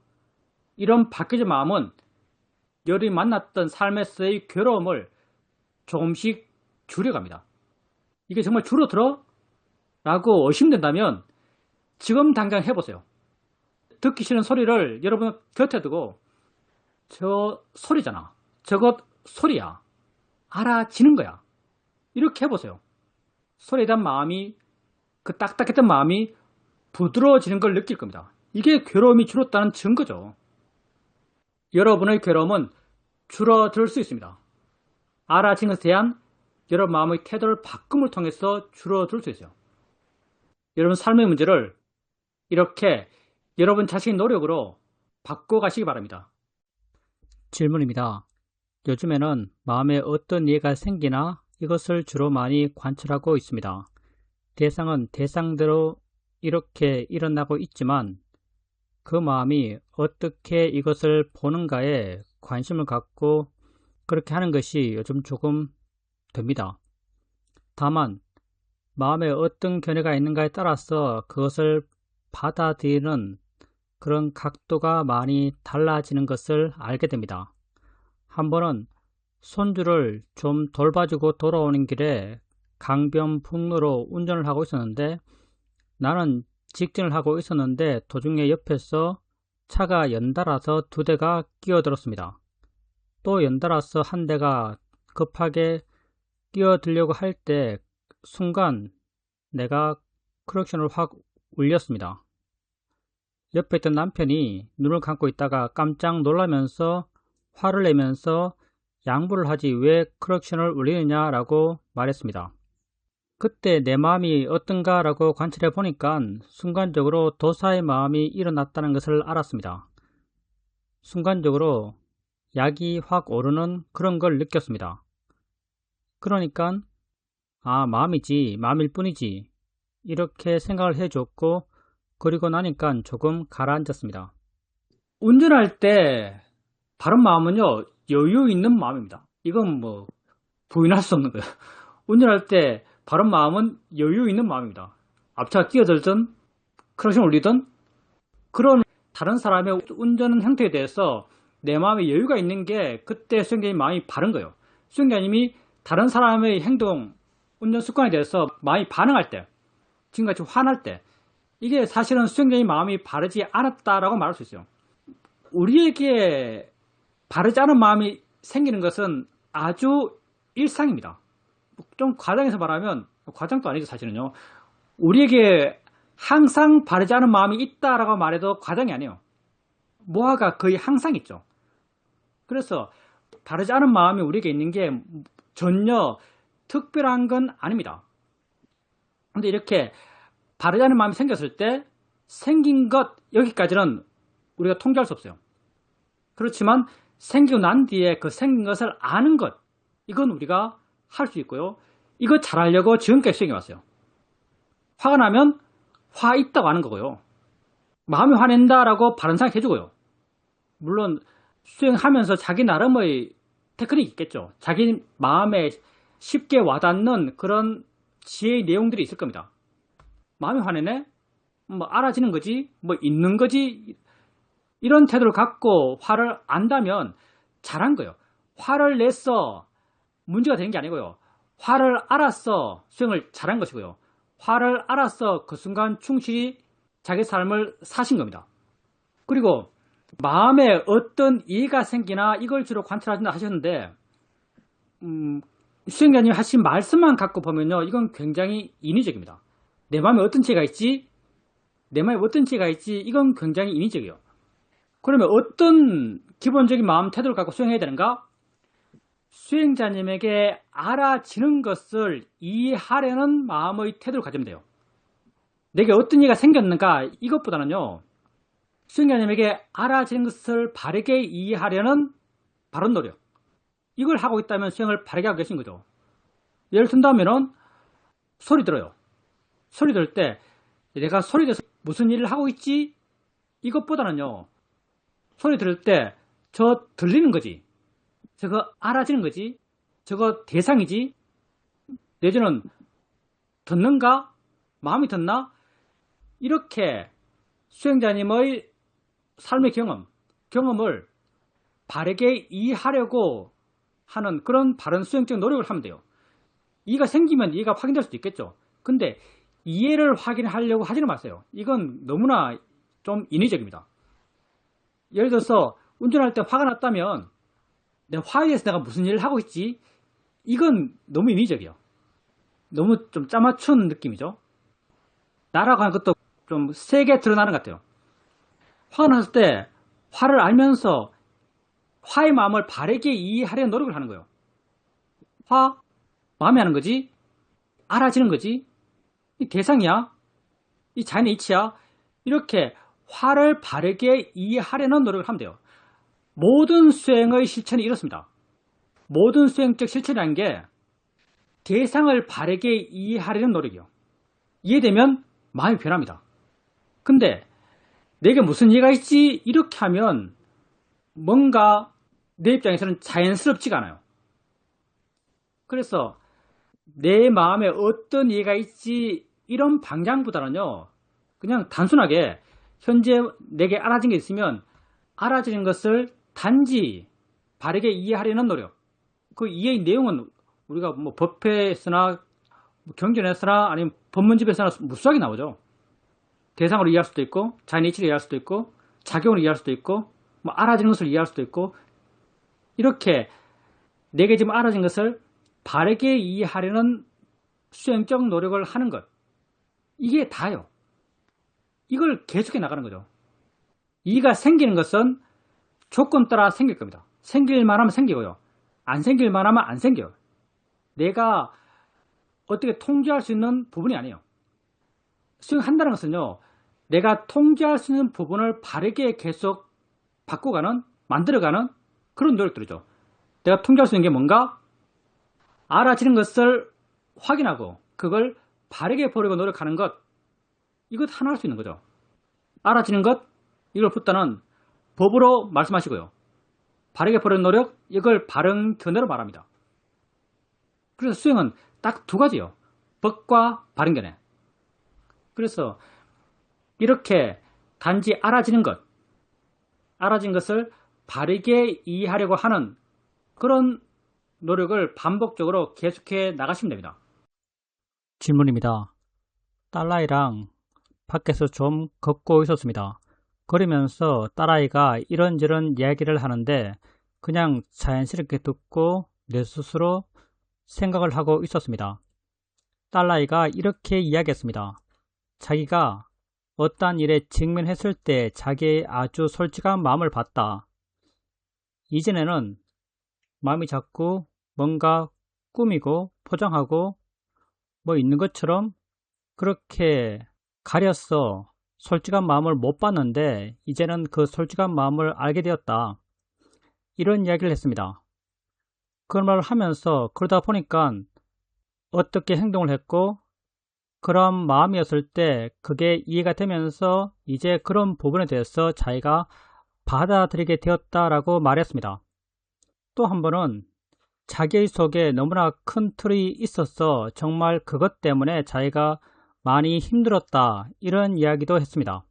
이런 바뀌어진 마음은 여러분이 만났던 삶에서의 괴로움을 조금씩 줄여갑니다. 이게 정말 줄어들어? 라고 의심된다면 지금 당장 해보세요. 듣기 싫은 소리를 여러분 곁에 두고 저 소리잖아, 저것 소리야, 알아지는 거야, 이렇게 해보세요. 소리에 대한 마음이, 그 딱딱했던 마음이 부드러워지는 걸 느낄 겁니다. 이게 괴로움이 줄었다는 증거죠. 여러분의 괴로움은 줄어들 수 있습니다. 알아지는 것에 대한 여러분 마음의 태도를 바꿈을 통해서 줄어들 수 있어요. 여러분 삶의 문제를 이렇게 여러분 자신의 노력으로 바꿔가시기 바랍니다. 질문입니다. 요즘에는 마음에 어떤 이해가 생기나 이것을 주로 많이 관찰하고 있습니다. 대상은 대상대로 이렇게 일어나고 있지만 그 마음이 어떻게 이것을 보는가에 관심을 갖고 그렇게 하는 것이 요즘 조금 됩니다. 다만 마음에 어떤 견해가 있는가에 따라서 그것을 받아들이는 그런 각도가 많이 달라지는 것을 알게 됩니다. 한 번은 손주를 좀 돌봐주고 돌아오는 길에 강변북로로 운전을 하고 있었는데 나는 직진을 하고 있었는데 도중에 옆에서 차가 연달아서 두 대가 끼어들었습니다. 또 연달아서 한 대가 급하게 끼어들려고 할 때 순간 내가 크락션을 확 울렸습니다. 옆에 있던 남편이 눈을 감고 있다가 깜짝 놀라면서 화를 내면서 양보를 하지 왜 크락션을 울리느냐 라고 말했습니다. 그때 내 마음이 어떤가 라고 관찰해 보니까 순간적으로 도사의 마음이 일어났다는 것을 알았습니다. 순간적으로 약이 확 오르는 그런 걸 느꼈습니다. 그러니까 마음이지, 마음일 뿐이지 이렇게 생각을 해줬고 그리고 나니까 조금 가라앉았습니다. 운전할 때 바른 마음은요, 여유 있는 마음입니다. 이건 뭐 부인할 수 없는 거예요. 운전할 때 바른 마음은 여유 있는 마음입니다. 앞차가 끼어들든 크락션 울리든 그런 다른 사람의 운전 형태에 대해서 내 마음에 여유가 있는 게 그때 수행자님 마음이 바른 거예요. 수행자님이 다른 사람의 행동, 운전 습관에 대해서 많이 반응할 때, 지금같이 화날 때, 이게 사실은 수행자님 마음이 바르지 않았다라고 말할 수 있어요. 우리에게 바르지 않은 마음이 생기는 것은 아주 일상입니다. 좀 과장해서 말하면, 과장도 아니죠 사실은요. 우리에게 항상 바르지 않은 마음이 있다라고 말해도 과장이 아니에요. 모아가 거의 항상 있죠. 그래서 바르지 않은 마음이 우리에게 있는 게 전혀 특별한 건 아닙니다. 근데 이렇게 바르지 않은 마음이 생겼을 때 생긴 것 여기까지는 우리가 통제할 수 없어요. 그렇지만 생기고 난 뒤에 그 생긴 것을 아는 것, 이건 우리가 할 수 있고요. 이거 잘하려고 지금까지 수행해 왔어요. 화가 나면 화 있다고 하는 거고요. 마음이 화낸다라고 바른 생각 해주고요. 물론 수행하면서 자기 나름의 테크닉이 있겠죠. 자기 마음의 쉽게 와닿는 그런 지혜의 내용들이 있을 겁니다. 마음이 화내네? 뭐 알아지는 거지? 뭐 있는 거지? 이런 태도를 갖고 화를 안다면 잘한 거예요. 화를 냈어. 문제가 되는 게 아니고요. 화를 알았어. 수행을 잘한 것이고요. 화를 알았어. 그 순간 충실히 자기 삶을 사신 겁니다. 그리고 마음에 어떤 이해가 생기나 이걸 주로 관찰하신다 하셨는데 수행자님 하신 말씀만 갖고 보면요. 이건 굉장히 인위적입니다. 내 마음에 어떤 지혜가 있지? 내 마음에 어떤 지혜가 있지? 이건 굉장히 인위적이에요. 그러면 어떤 기본적인 마음 태도를 갖고 수행해야 되는가? 수행자님에게 알아지는 것을 이해하려는 마음의 태도를 가지면 돼요. 내게 어떤 이해가 생겼는가? 이것보다는요. 수행자님에게 알아지는 것을 바르게 이해하려는 바른 노력. 이걸 하고 있다면 수행을 바르게 하고 계신 거죠. 예를 든다면은 소리 들어요. 소리 들을 때 내가 소리 들어서 무슨 일을 하고 있지? 이것보다는요. 소리 들을 때 저 들리는 거지. 저거 알아지는 거지. 저거 대상이지. 내지는 듣는가? 마음이 듣나? 이렇게 수행자님의 삶의 경험을 바르게 이해하려고 하는 그런 바른 수행적 노력을 하면 돼요. 이해가 생기면 이해가 확인될 수도 있겠죠. 근데 이해를 확인하려고 하지는 마세요. 이건 너무나 좀 인위적입니다. 예를 들어서 운전할 때 화가 났다면 내 화에 대해서 내가 무슨 일을 하고 있지? 이건 너무 인위적이에요. 너무 좀 짜맞춘 느낌이죠. 나라고 하는 것도 좀 세게 드러나는 것 같아요. 화가 났을 때 화를 알면서 화의 마음을 바르게 이해하려는 노력을 하는 거예요. 화, 마음이 하는 거지? 알아지는 거지? 이 대상이야? 이 자연의 이치야? 이렇게 화를 바르게 이해하려는 노력을 하면 돼요. 모든 수행의 실천이 이렇습니다. 모든 수행적 실천이라는 게 대상을 바르게 이해하려는 노력이요. 이해되면 마음이 변합니다. 근데 내게 무슨 이해가 있지? 이렇게 하면 뭔가 내 입장에서는 자연스럽지가 않아요. 그래서 내 마음에 어떤 이해가 있지? 이런 방향보다는요. 그냥 단순하게 현재 내게 알아진 게 있으면 알아지는 것을 단지 바르게 이해하려는 노력. 그 이해의 내용은 우리가 뭐 법회에서나 경전에서나 아니면 법문집에서나 무수하게 나오죠. 대상으로 이해할 수도 있고 자연의 이치를 이해할 수도 있고 작용을 이해할 수도 있고 뭐 알아지는 것을 이해할 수도 있고 이렇게 내게 지금 알아진 것을 바르게 이해하려는 수행적 노력을 하는 것. 이게 다요. 이걸 계속해 나가는 거죠. 이해가 생기는 것은 조건 따라 생길 겁니다. 생길만 하면 생기고요. 안 생길만 하면 안 생겨요. 내가 어떻게 통제할 수 있는 부분이 아니에요. 수행한다는 것은요. 내가 통제할 수 있는 부분을 바르게 계속 바꿔가는, 만들어가는 그런 노력들이죠. 내가 통제할 수 있는 게 뭔가? 알아지는 것을 확인하고 그걸 바르게 보려고 노력하는 것. 이것 하나 할 수 있는 거죠. 알아지는 것, 이걸 붙다는 법으로 말씀하시고요. 바르게 보려는 노력, 이걸 바른 견해로 말합니다. 그래서 수행은 딱 두 가지예요. 법과 바른 견해. 그래서 이렇게 단지 알아지는 것, 알아진 것을 바르게 이해하려고 하는 그런 노력을 반복적으로 계속해 나가시면 됩니다. 질문입니다. 딸아이랑 밖에서 좀 걷고 있었습니다. 걸으면서 딸아이가 이런저런 이야기를 하는데 그냥 자연스럽게 듣고 내 스스로 생각을 하고 있었습니다. 딸아이가 이렇게 이야기했습니다. 자기가 어떠한 일에 직면했을 때 자기의 아주 솔직한 마음을 봤다. 이전에는 마음이 자꾸 뭔가 꾸미고 포장하고 뭐 있는 것처럼 그렇게 가렸어 솔직한 마음을 못 봤는데 이제는 그 솔직한 마음을 알게 되었다. 이런 이야기를 했습니다. 그런 말을 하면서 그러다 보니까 어떻게 행동을 했고 그런 마음이었을 때 그게 이해가 되면서 이제 그런 부분에 대해서 자기가 받아들이게 되었다라고 말했습니다. 또 한 번은 자기 속에 너무나 큰 틀이 있어서 정말 그것 때문에 자기가 많이 힘들었다, 이런 이야기도 했습니다.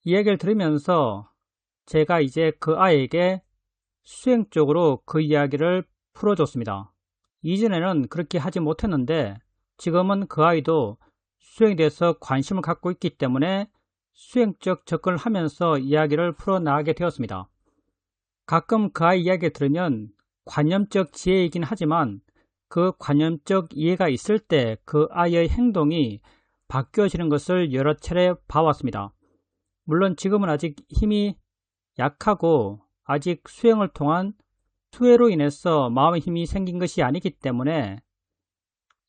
이야기를 들으면서 제가 이제 그 아이에게 수행적으로 그 이야기를 풀어줬습니다. 이전에는 그렇게 하지 못했는데 지금은 그 아이도 수행에 대해서 관심을 갖고 있기 때문에 수행적 접근을 하면서 이야기를 풀어나가게 되었습니다. 가끔 그 아이 이야기를 들으면 관념적 지혜이긴 하지만 그 관념적 이해가 있을 때 그 아이의 행동이 바뀌어지는 것을 여러 차례 봐왔습니다. 물론 지금은 아직 힘이 약하고 아직 수행을 통한 수혜로 인해서 마음의 힘이 생긴 것이 아니기 때문에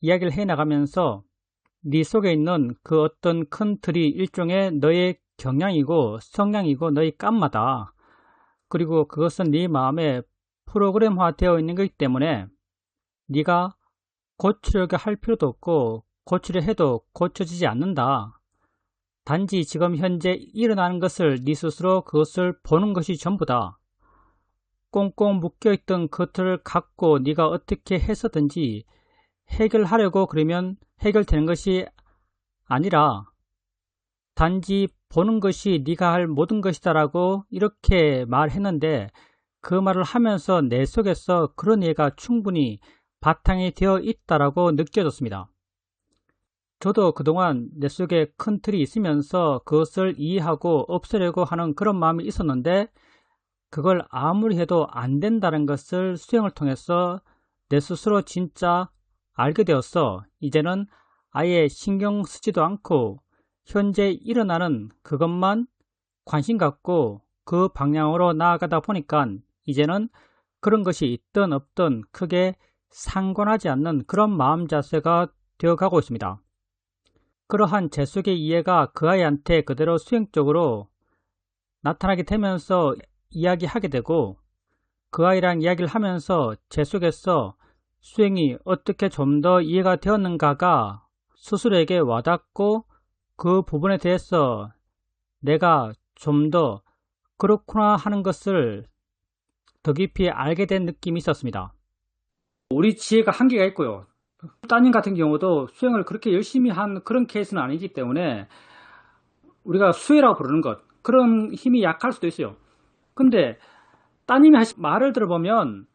이야기를 해나가면서 네 속에 있는 그 어떤 큰 틀이 일종의 너의 경향이고 성향이고 너의 깜마다. 그리고 그것은 네 마음에 프로그램화 되어 있는 것이기 때문에 네가 고치려고 할 필요도 없고 고치려 해도 고쳐지지 않는다. 단지 지금 현재 일어나는 것을 네 스스로 그것을 보는 것이 전부다. 꽁꽁 묶여있던 그 틀을 갖고 네가 어떻게 해서든지 해결하려고 그러면 해결되는 것이 아니라 단지 보는 것이 네가 할 모든 것이다 라고 이렇게 말했는데 그 말을 하면서 내 속에서 그런 이해가 충분히 바탕이 되어 있다라고 느껴졌습니다. 저도 그동안 내 속에 큰 틀이 있으면서 그것을 이해하고 없애려고 하는 그런 마음이 있었는데 그걸 아무리 해도 안 된다는 것을 수행을 통해서 내 스스로 진짜 알게 되었어. 이제는 아예 신경 쓰지도 않고 현재 일어나는 그것만 관심 갖고 그 방향으로 나아가다 보니까 이제는 그런 것이 있든 없든 크게 상관하지 않는 그런 마음 자세가 되어가고 있습니다. 그러한 제 속의 이해가 그 아이한테 그대로 수행적으로 나타나게 되면서 이야기하게 되고 그 아이랑 이야기를 하면서 제 속에서 수행이 어떻게 좀 더 이해가 되었는가가 스스로에게 와닿고 그 부분에 대해서 내가 좀 더 그렇구나 하는 것을 더 깊이 알게 된 느낌이 있었습니다. 우리 지혜가 한계가 있고요. 따님 같은 경우도 수행을 그렇게 열심히 한 그런 케이스는 아니기 때문에 우리가 수혜라고 부르는 것, 그런 힘이 약할 수도 있어요. 근데 따님이 하신 말을 들어보면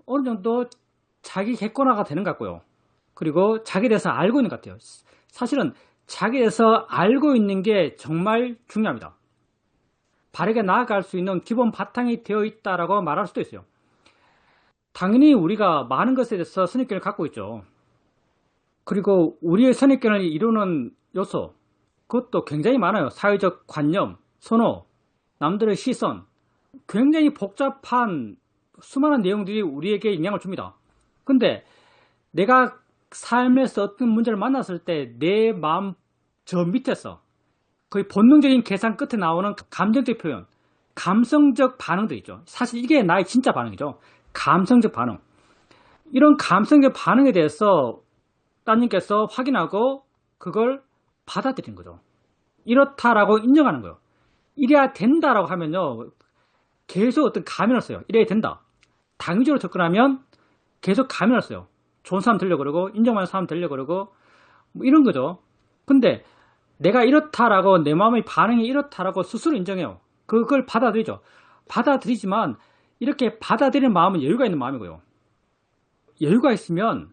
어느 정도 자기 객관화가 되는 것 같고요. 그리고 자기에 대해서 알고 있는 것 같아요. 사실은 자기에 대해서 알고 있는 게 정말 중요합니다. 바르게 나아갈 수 있는 기본 바탕이 되어 있다라고 말할 수도 있어요. 당연히 우리가 많은 것에 대해서 선입견을 갖고 있죠. 그리고 우리의 선입견을 이루는 요소, 그것도 굉장히 많아요. 사회적 관념, 선호, 남들의 시선, 굉장히 복잡한 수많은 내용들이 우리에게 영향을 줍니다. 근데 내가 삶에서 어떤 문제를 만났을 때 내 마음 저 밑에서 거의 본능적인 계산 끝에 나오는 감정적 표현, 감성적 반응도 있죠. 사실 이게 나의 진짜 반응이죠. 감성적 반응. 이런 감성적 반응에 대해서 따님께서 확인하고 그걸 받아들이는 거죠. 이렇다라고 인정하는 거예요. 이래야 된다라고 하면요, 계속 어떤 가면을 써요. 이래야 된다. 당위적으로 접근하면 계속 가면을 써요. 좋은 사람 되려고 그러고 인정받는 사람 되려고 그러고 뭐 이런 거죠. 근데 내가 이렇다라고 내 마음의 반응이 이렇다라고 스스로 인정해요. 그걸 받아들이죠. 받아들이지만 이렇게 받아들이는 마음은 여유가 있는 마음이고요. 여유가 있으면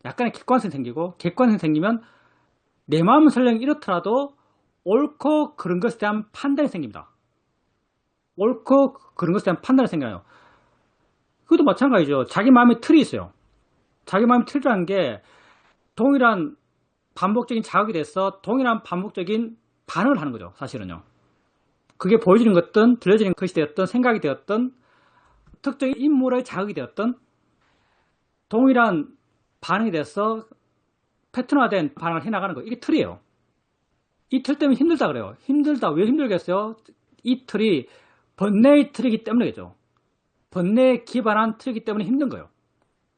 약간의 객관성이 생기고 객관성이 생기면 내 마음은 설령 이렇더라도 옳고 그런 것에 대한 판단이 생깁니다. 옳고 그런 것에 대한 판단이 생겨요. 그것도 마찬가지죠. 자기 마음에 틀이 있어요. 자기 마음의 틀이라는 게 동일한 반복적인 자극이 돼서 동일한 반복적인 반응을 하는 거죠. 사실은요. 그게 보여지는 것든 들려지는 것이 되었든 생각이 되었든 특정인 인물의 자극이 되었든 동일한 반응이 돼서 패턴화된 반응을 해나가는 거. 이게 틀이에요. 이 틀 때문에 힘들다 그래요. 힘들다. 왜 힘들겠어요? 이 틀이 번뇌의 틀이기 때문이겠죠. 번뇌에 기반한 틀이기 때문에 힘든 거예요.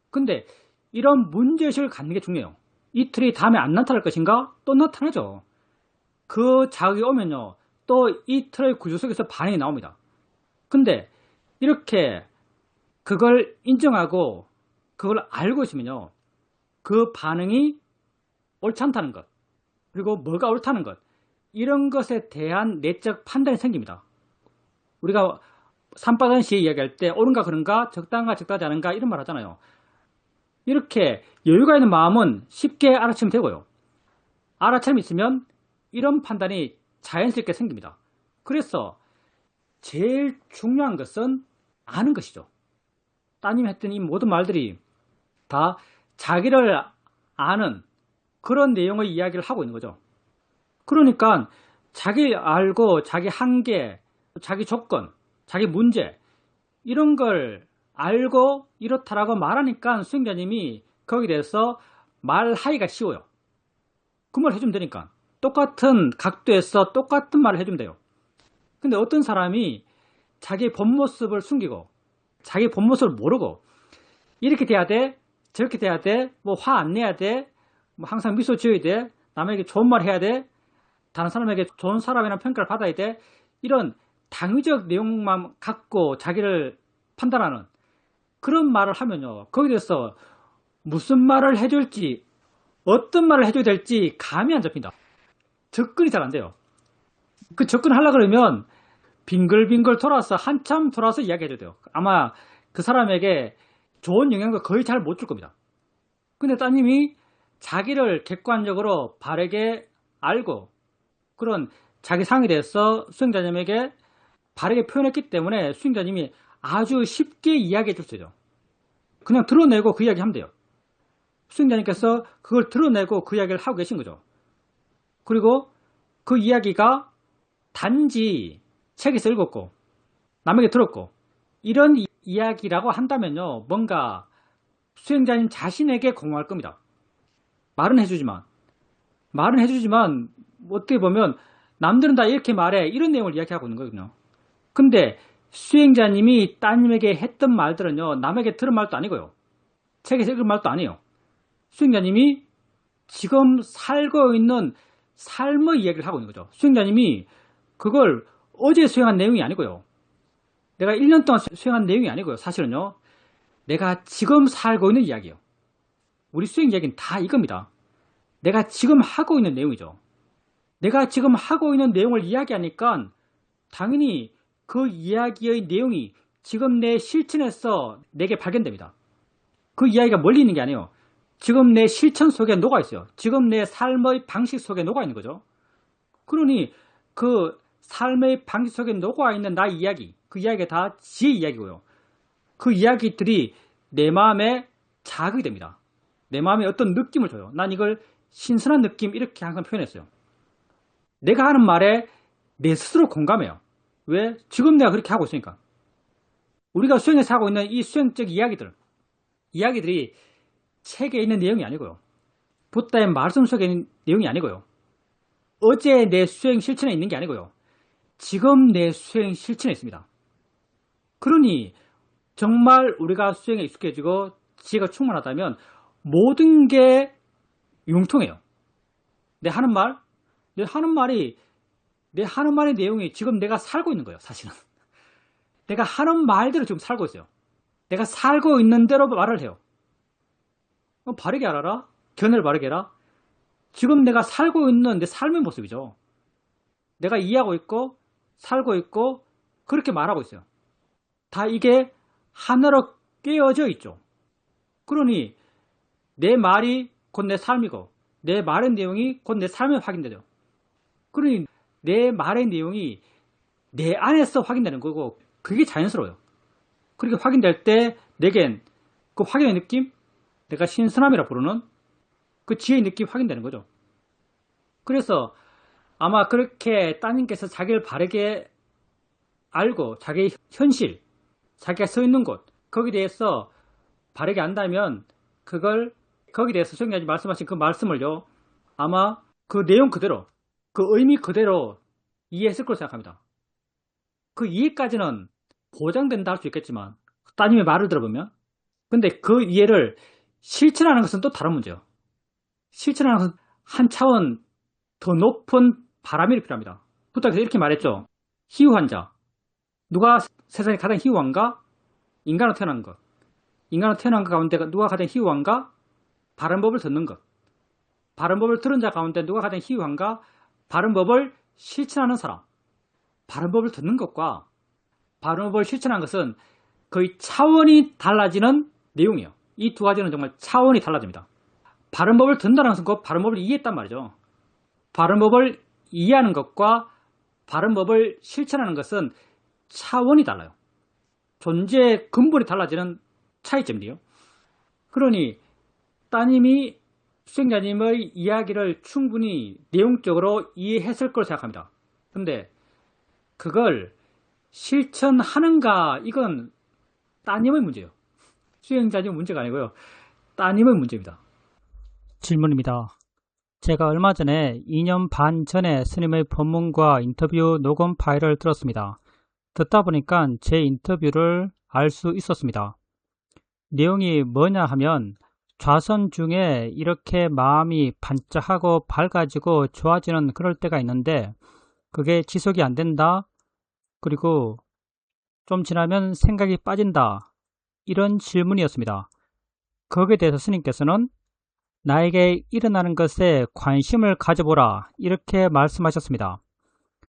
근데 이런 문제의식을 갖는 게 중요해요. 이 틀이 다음에 안 나타날 것인가? 또 나타나죠. 그 자극이 오면요, 또 이 틀의 구조 속에서 반응이 나옵니다. 근데 이렇게 그걸 인정하고 그걸 알고 있으면요. 그 반응이 옳지 않다는 것, 그리고 뭐가 옳다는 것, 이런 것에 대한 내적 판단이 생깁니다. 우리가 산바단시에 이야기할 때 옳은가 그른가, 적당한가 적당하지 않은가 이런 말 하잖아요. 이렇게 여유가 있는 마음은 쉽게 알아채면 되고요. 알아차림 있으면 이런 판단이 자연스럽게 생깁니다. 그래서 제일 중요한 것은 아는 것이죠. 따님이 했던 이 모든 말들이 다 자기를 아는 그런 내용의 이야기를 하고 있는 거죠. 그러니까 자기 알고 자기 한계, 자기 조건, 자기 문제 이런 걸 알고 이렇다라고 말하니까 수행자님이 거기에 대해서 말하기가 쉬워요. 그 말 해주면 되니까. 똑같은 각도에서 똑같은 말을 해주면 돼요. 근데 어떤 사람이 자기 본 모습을 숨기고 자기 본 모습을 모르고 이렇게 돼야 돼, 저렇게 돼야 돼, 뭐 화 안 내야 돼, 뭐 항상 미소 지어야 돼, 남에게 좋은 말 해야 돼, 다른 사람에게 좋은 사람이라는 평가를 받아야 돼, 이런 당위적 내용만 갖고 자기를 판단하는 그런 말을 하면요, 거기에 대해서 무슨 말을 해줄지, 어떤 말을 해줘야 될지 감이 안 잡힌다. 접근이 잘 안 돼요. 그 접근하려고 그러면 빙글빙글 돌아서 한참 돌아서 이야기해줘야 돼요. 아마 그 사람에게 좋은 영향을 거의 잘 못 줄 겁니다. 근데 따님이 자기를 객관적으로 바르게 알고 그런 자기 상황에 대해서 수행자님에게 바르게 표현했기 때문에 수행자님이 아주 쉽게 이야기해 줄 수 있죠. 그냥 드러내고 그 이야기 하면 돼요. 수행자님께서 그걸 드러내고 그 이야기를 하고 계신 거죠. 그리고 그 이야기가 단지 책에서 읽었고 남에게 들었고 이런 이야기라고 한다면요, 뭔가 수행자님 자신에게 공허할 겁니다. 말은 해주지만 어떻게 보면 남들은 다 이렇게 말해 이런 내용을 이야기하고 있는 거거든요. 근데 수행자님이 따님에게 했던 말들은요, 남에게 들은 말도 아니고요, 책에서 읽은 말도 아니에요. 수행자님이 지금 살고 있는 삶의 이야기를 하고 있는 거죠. 수행자님이 그걸 어제 수행한 내용이 아니고요, 내가 1년 동안 수행한 내용이 아니고요, 사실은요, 내가 지금 살고 있는 이야기예요. 우리 수행 이야기는 다 이겁니다. 내가 지금 하고 있는 내용이죠. 내가 지금 하고 있는 내용을 이야기하니까 당연히 그 이야기의 내용이 지금 내 실천에서 내게 발견됩니다. 그 이야기가 멀리 있는 게 아니에요. 지금 내 실천 속에 녹아 있어요. 지금 내 삶의 방식 속에 녹아 있는 거죠. 그러니 그 삶의 방식 속에 녹아 있는 나의 이야기, 그 이야기가 다 지의 이야기고요. 그 이야기들이 내 마음에 자극이 됩니다. 내 마음에 어떤 느낌을 줘요. 난 이걸 신선한 느낌 이렇게 항상 표현했어요. 내가 하는 말에 내 스스로 공감해요. 왜? 지금 내가 그렇게 하고 있으니까. 우리가 수행에서 하고 있는 이 수행적 이야기들이 책에 있는 내용이 아니고요, 붓다의 말씀 속에 있는 내용이 아니고요, 어제 내 수행 실천에 있는 게 아니고요, 지금 내 수행 실천에 있습니다. 그러니 정말 우리가 수행에 익숙해지고 지혜가 충만하다면 모든 게 융통해요. 내 하는 말의 내용이 지금 내가 살고 있는 거예요, 사실은. 내가 하는 말대로 지금 살고 있어요. 내가 살고 있는 대로 말을 해요. 바르게 알아라. 견해를 바르게 해라. 지금 내가 살고 있는 내 삶의 모습이죠. 내가 이해하고 있고 살고 있고 그렇게 말하고 있어요. 다 이게 하나로 깨어져 있죠. 그러니 내 말이 곧 내 삶이고 내 말의 내용이 곧 내 삶에 확인되죠. 그러니 내 말의 내용이 내 안에서 확인되는 거고 그게 자연스러워요. 그렇게 확인될 때 내겐 그 확인의 느낌, 내가 신선함이라 부르는 그 지혜의 느낌이 확인되는 거죠. 그래서 아마 그렇게 따님께서 자기를 바르게 알고 자기의 현실, 자기가 서 있는 곳, 거기에 대해서 바르게 안다면 그걸 거기에 대해서 수행자님 말씀하신 그 말씀을요, 아마 그 내용 그대로, 그 의미 그대로 이해했을 거로 생각합니다. 그 이해까지는 보장된다 할 수 있겠지만 따님의 말을 들어보면, 근데 그 이해를 실천하는 것은 또 다른 문제예요. 실천하는 것은 한 차원 더 높은 바람이 필요합니다. 부탁해서 이렇게 말했죠. 희우한 자. 누가 세상에 가장 희우한가? 인간으로 태어난 것. 인간으로 태어난 것 가운데 누가 가장 희유한가? 바른 법을 듣는 것. 바른 법을 들은 자 가운데 누가 가장 희유한가? 바른 법을 실천하는 사람. 바른 법을 듣는 것과 바른 법을 실천하는 것은 거의 차원이 달라지는 내용이에요. 이 두 가지는 정말 차원이 달라집니다. 바른 법을 듣는다는 것은 곧 바른 법을 이해했단 말이죠. 바른 법을 이해하는 것과 바른 법을 실천하는 것은 차원이 달라요. 존재의 근본이 달라지는 차이점이에요. 그러니 따님이 수행자님의 이야기를 충분히 내용적으로 이해했을 거로 생각합니다. 근데 그걸 실천하는가, 이건 따님의 문제예요. 수행자님 문제가 아니고요. 따님의 문제입니다. 질문입니다. 제가 얼마 전에 2년 반 전에 스님의 법문과 인터뷰 녹음 파일을 들었습니다. 듣다 보니까 제 인터뷰를 알 수 있었습니다. 내용이 뭐냐 하면 좌선 중에 이렇게 마음이 반짝하고 밝아지고 좋아지는 그럴 때가 있는데 그게 지속이 안 된다. 그리고 좀 지나면 생각이 빠진다. 이런 질문이었습니다. 거기에 대해서 스님께서는 나에게 일어나는 것에 관심을 가져보라 이렇게 말씀하셨습니다.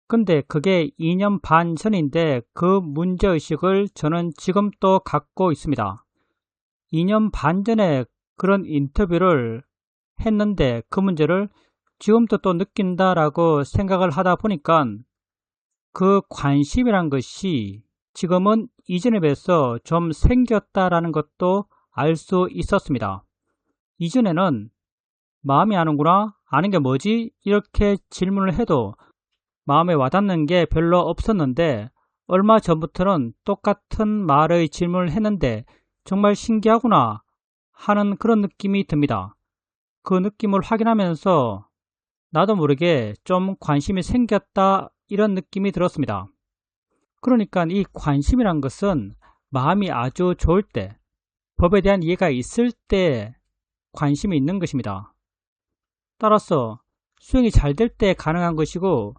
근데 그게 2년 반 전인데 그 문제의식을 저는 지금 또 갖고 있습니다. 2년 반 전에 그런 인터뷰를 했는데 그 문제를 지금도 또 느낀다라고 생각을 하다 보니까 그 관심이란 것이 지금은 이전에 비해서 좀 생겼다라는 것도 알 수 있었습니다. 이전에는 마음이 아는구나, 아는 게 뭐지? 이렇게 질문을 해도 마음에 와닿는 게 별로 없었는데 얼마 전부터는 똑같은 말의 질문을 했는데 정말 신기하구나 하는 그런 느낌이 듭니다. 그 느낌을 확인하면서 나도 모르게 좀 관심이 생겼다 이런 느낌이 들었습니다. 그러니까 이 관심이란 것은 마음이 아주 좋을 때, 법에 대한 이해가 있을 때 관심이 있는 것입니다. 따라서 수행이 잘 될 때 가능한 것이고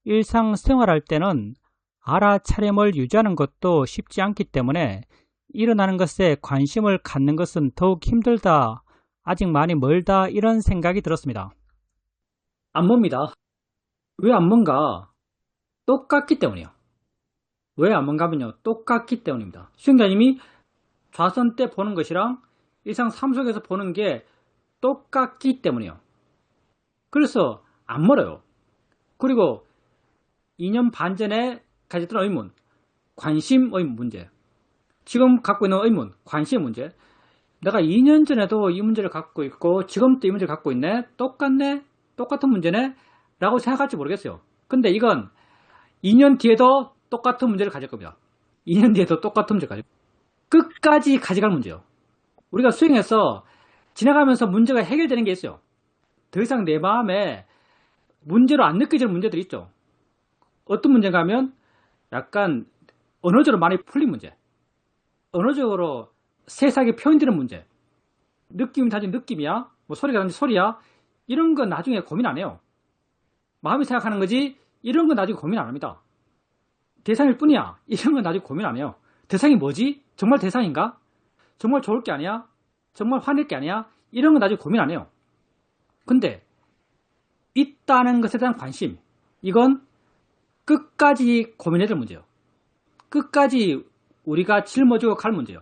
일상생활할 때는 알아차림을 유지하는 것도 쉽지 않기 때문에 일어나는 것에 관심을 갖는 것은 더욱 힘들다, 아직 많이 멀다 이런 생각이 들었습니다. 안 멉니다. 왜 안 뭔가? 똑같기 때문이에요. 왜 안 뭔가 하면요, 똑같기 때문입니다. 수행자님이 좌선 때 보는 것이랑 일상 삶 속에서 보는 게 똑같기 때문이에요. 그래서 안 멀어요. 그리고 2년 반 전에 가졌던 의문, 관심의 문제, 지금 갖고 있는 의문, 관심의 문제, 내가 2년 전에도 이 문제를 갖고 있고 지금도 이 문제를 갖고 있네? 똑같네? 똑같은 문제네? 라고 생각할지 모르겠어요. 근데 이건 2년 뒤에도 똑같은 문제를 가질 겁니다. 2년 뒤에도 똑같은 문제를 가질 겁니다. 끝까지 가져갈 문제예요. 우리가 수행해서 지나가면서 문제가 해결되는 게 있어요. 더 이상 내 마음에 문제로 안 느껴지는 문제들이 있죠. 어떤 문제가 하면 약간 언어적으로 많이 풀린 문제, 언어적으로 세세하게 표현되는 문제, 느낌이 단지 느낌이야, 뭐 소리가 단지 소리야, 이런 건 나중에 고민 안 해요. 마음이 생각하는 거지 이런 건 나중에 고민 안 합니다. 대상일 뿐이야, 이런 건 나중에 고민 안 해요. 대상이 뭐지? 정말 대상인가? 정말 좋을 게 아니야? 정말 화낼 게 아니야? 이런 건 나중에 고민 안 해요. 근데 있다는 것에 대한 관심, 이건 끝까지 고민해야 될 문제예요. 끝까지 우리가 짊어지고 갈 문제예요.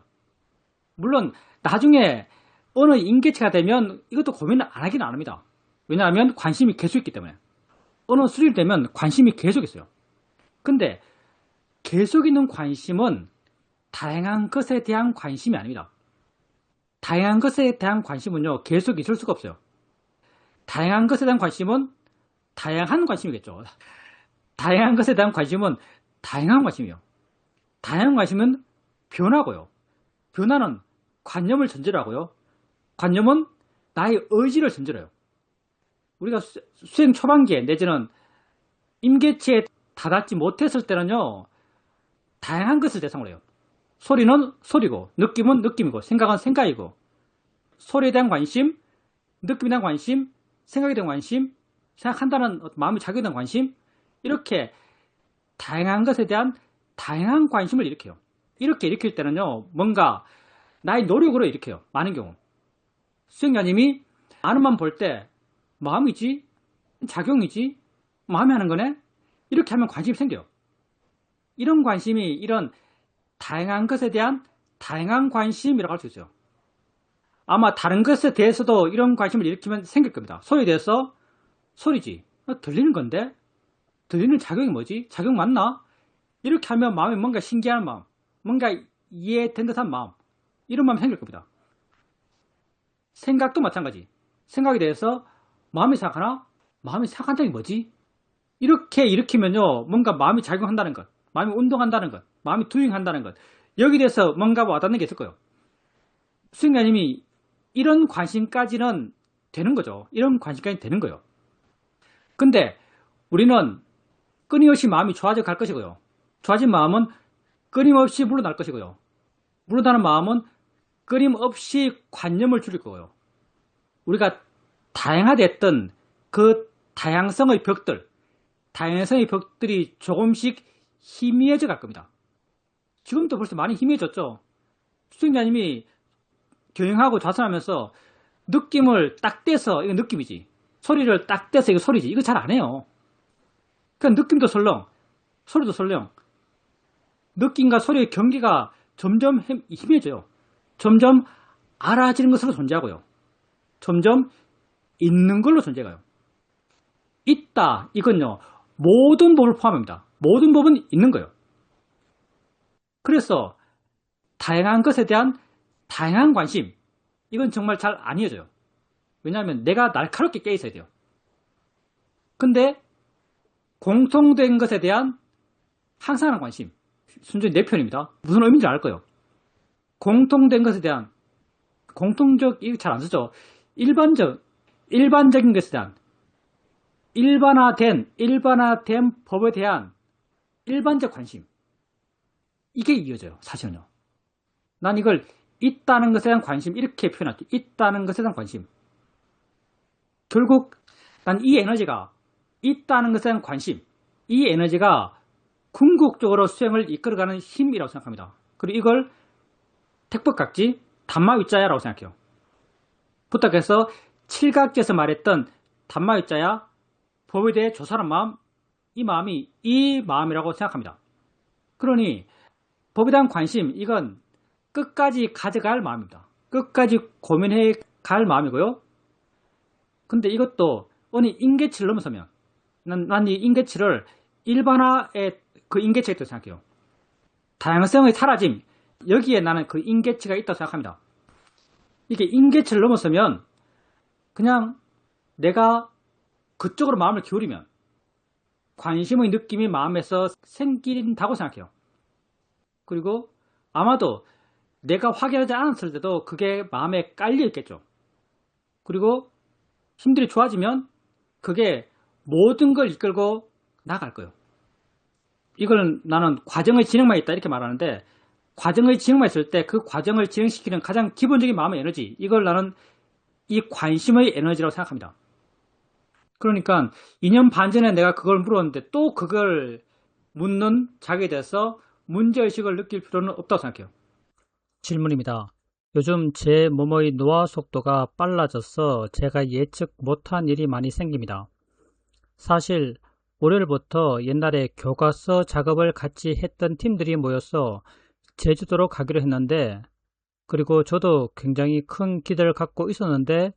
물론 나중에 어느 임계체가 되면 이것도 고민을 안 하긴 안 합니다. 왜냐하면 관심이 계속 있기 때문에. 어느 수준이 되면 관심이 계속 있어요. 근데 계속 있는 관심은 다양한 것에 대한 관심이 아닙니다. 다양한 것에 대한 관심은요, 계속 있을 수가 없어요. 다양한 것에 대한 관심은 다양한 관심이겠죠. 다양한 것에 대한 관심은 다양한 관심이에요. 다양한 관심은 변하고요. 변화는 관념을 전제로 하고요. 관념은 나의 의지를 전제로 해요. 우리가 수행 초반기에 내지는 임계치에 다닿지 못했을 때는요, 다양한 것을 대상으로 해요. 소리는 소리고, 느낌은 느낌이고, 생각은 생각이고, 소리에 대한 관심, 느낌에 대한 관심, 생각에 대한 관심, 생각한다는 마음이 자극에 대한 관심, 이렇게 다양한 것에 대한 다양한 관심을 일으켜요. 이렇게 일으킬 때는요, 뭔가 나의 노력으로 일으켜요. 많은 경우. 수행자님이 아는만 볼 때 마음이지? 작용이지? 마음이 하는 거네? 이렇게 하면 관심이 생겨요. 이런 관심이 이런 다양한 것에 대한 다양한 관심이라고 할 수 있어요. 아마 다른 것에 대해서도 이런 관심을 일으키면 생길 겁니다. 소리에 대해서 소리지. 들리는 건데? 들리는 작용이 뭐지? 작용 맞나? 이렇게 하면 마음에 뭔가 신기한 마음, 뭔가 이해된 듯한 마음, 이런 마음이 생길 겁니다. 생각도 마찬가지. 생각에 대해서 마음이 생각하나? 마음이 생각한다는 게 뭐지? 이렇게 일으키면요, 뭔가 마음이 작용한다는 것, 마음이 운동한다는 것, 마음이 두잉한다는 것, 여기에 대해서 뭔가 와닿는 게 있을 거예요. 수행자님이 이런 관심까지는 되는 거죠. 이런 관심까지는 되는 거예요. 근데 우리는 끊임없이 마음이 좋아져 갈 것이고요. 좋아진 마음은 끊임없이 물러날 것이고요. 물러나는 마음은 끊임없이 관념을 줄일 거고요. 우리가 다양화됐던 그 다양성의 벽들이 조금씩 희미해져 갈 겁니다. 지금도 벌써 많이 희미해졌죠. 수행자님이 교행하고 좌선하면서 느낌을 딱 떼서 이거 느낌이지, 소리를 딱 떼서 이거 소리지, 이거 잘 안 해요. 그냥 느낌도 설렁, 소리도 설렁, 느낌과 소리의 경계가 점점 희미해져요. 점점 알아지는 것으로 존재하고요. 점점 있는 걸로 존재해가요. 있다, 이건요, 모든 법을 포함합니다. 모든 법은 있는 거예요. 그래서 다양한 것에 대한 다양한 관심, 이건 정말 잘 안 이어져요. 왜냐하면 내가 날카롭게 깨 있어야 돼요. 근데 공통된 것에 대한 항상한 관심, 순전히 내 편입니다. 무슨 의미인지 알 거예요. 공통된 것에 대한, 공통적, 이거 잘 안 쓰죠. 일반적인 것에 대한, 일반화된 법에 대한 일반적 관심, 이게 이어져요. 사실은요. 난 이걸 있다는 것에 대한 관심, 이렇게 표현할게요. 있다는 것에 대한 관심. 결국 난 이 에너지가, 있다는 것에 대한 관심, 이 에너지가 궁극적으로 수행을 이끌어가는 힘이라고 생각합니다. 그리고 이걸 택법각지 담마위자야라고 생각해요. 부탁해서 칠각지에서 말했던 담마위자야, 법에 대해 조사하는 마음, 이 마음이 이 마음이라고 생각합니다. 그러니 법에 대한 관심, 이건 끝까지 가져갈 마음입니다. 끝까지 고민해 갈 마음이고요. 근데 이것도 어느 인계치를 넘어서면 난 이 인계치를 일반화의 그 인계치가 있다고 생각해요. 다양성의 사라짐, 여기에 나는 그 인계치가 있다고 생각합니다. 이게 인계치를 넘어서면 그냥 내가 그쪽으로 마음을 기울이면 관심의 느낌이 마음에서 생긴다고 생각해요. 그리고 아마도 내가 확인하지 않았을 때도 그게 마음에 깔려 있겠죠. 그리고 힘들이 좋아지면 그게 모든 걸 이끌고 나갈 거예요. 이걸 나는 과정의 진행만 있다 이렇게 말하는데, 과정의 진행만 있을 때 그 과정을 진행시키는 가장 기본적인 마음의 에너지, 이걸 나는 이 관심의 에너지라고 생각합니다. 그러니까 2년 반 전에 내가 그걸 물었는데 또 그걸 묻는 자기에 대해서 문제의식을 느낄 필요는 없다고 생각해요. 질문입니다. 요즘 제 몸의 노화 속도가 빨라져서 제가 예측 못한 일이 많이 생깁니다. 사실 월요일부터 옛날에 교과서 작업을 같이 했던 팀들이 모여서 제주도로 가기로 했는데, 그리고 저도 굉장히 큰 기대를 갖고 있었는데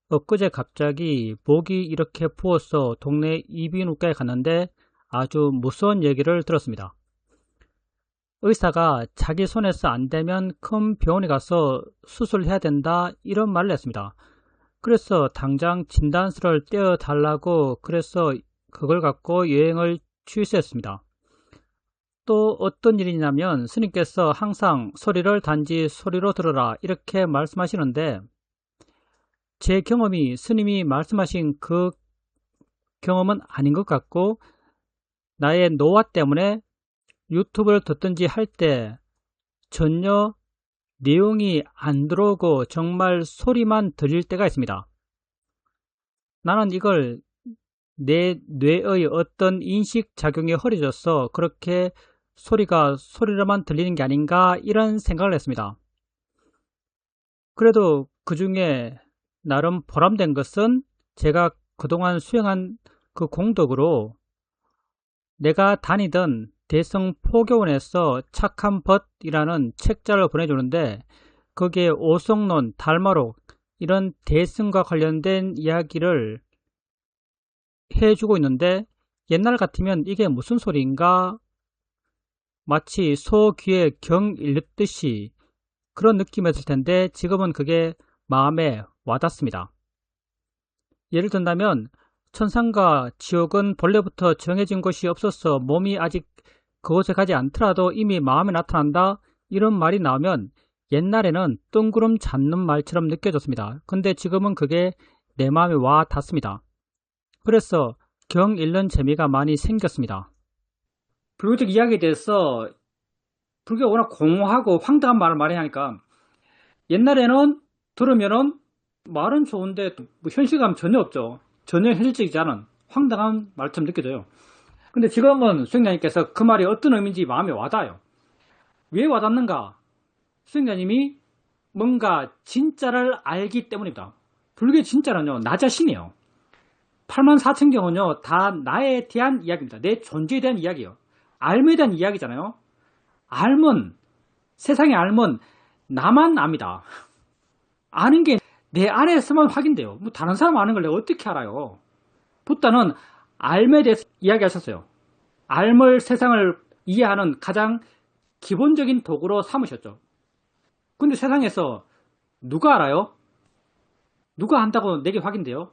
엊그제 갑자기 목이 이렇게 부어서 동네 이비인후과에 갔는데 아주 무서운 얘기를 들었습니다. 의사가 자기 손에서 안 되면 큰 병원에 가서 수술해야 된다 이런 말을 했습니다. 그래서 당장 진단서를 떼어달라고, 그래서 그걸 갖고 여행을 취소했습니다. 또 어떤 일이냐면 스님께서 항상 소리를 단지 소리로 들어라 이렇게 말씀하시는데, 제 경험이 스님이 말씀하신 그 경험은 아닌 것 같고, 나의 노화 때문에 유튜브를 듣든지 할 때 전혀 내용이 안 들어오고 정말 소리만 들릴 때가 있습니다. 나는 이걸 내 뇌의 어떤 인식작용이 흐려져서 그렇게 소리가 소리로만 들리는 게 아닌가 이런 생각을 했습니다. 그래도 그 중에 나름 보람된 것은 제가 그동안 수행한 그 공덕으로 내가 다니던 대성포교원에서 착한 벗이라는 책자를 보내주는데 거기에 오성론, 달마록 이런 대승과 관련된 이야기를 해주고 있는데 옛날 같으면 이게 무슨 소리인가 마치 소 귀에 경 읽듯이 그런 느낌이었을 텐데 지금은 그게 마음에 와닿습니다. 예를 든다면 천상과 지옥은 본래부터 정해진 것이 없어서 몸이 아직 그곳에 가지 않더라도 이미 마음에 나타난다 이런 말이 나오면 옛날에는 뜬구름 잡는 말처럼 느껴졌습니다. 근데 지금은 그게 내 마음에 와 닿습니다. 그래서 경 읽는 재미가 많이 생겼습니다. 불교적 이야기에 대해서 불교가 워낙 공허하고 황당한 말을 많이 하니까 옛날에는 들으면은 말은 좋은데 뭐 현실감 전혀 없죠. 전혀 현실적이지 않은 황당한 말처럼 느껴져요. 근데 지금은 수행자님께서 그 말이 어떤 의미인지 마음에 와닿아요. 왜 와닿는가? 수행자님이 뭔가 진짜를 알기 때문입니다. 불교의 진짜는요, 나 자신이에요. 84,000경은요, 다 나에 대한 이야기입니다. 내 존재에 대한 이야기예요. 알에 대한 이야기잖아요. 알면, 세상의 알면 나만 압니다. 아는 게 내 안에서만 확인돼요. 뭐 다른 사람 아는 걸 내가 어떻게 알아요? 부다는 알에 대해서 이야기하셨어요. 알을 세상을 이해하는 가장 기본적인 도구로 삼으셨죠. 근데 세상에서 누가 알아요? 누가 안다고 내게 확인돼요?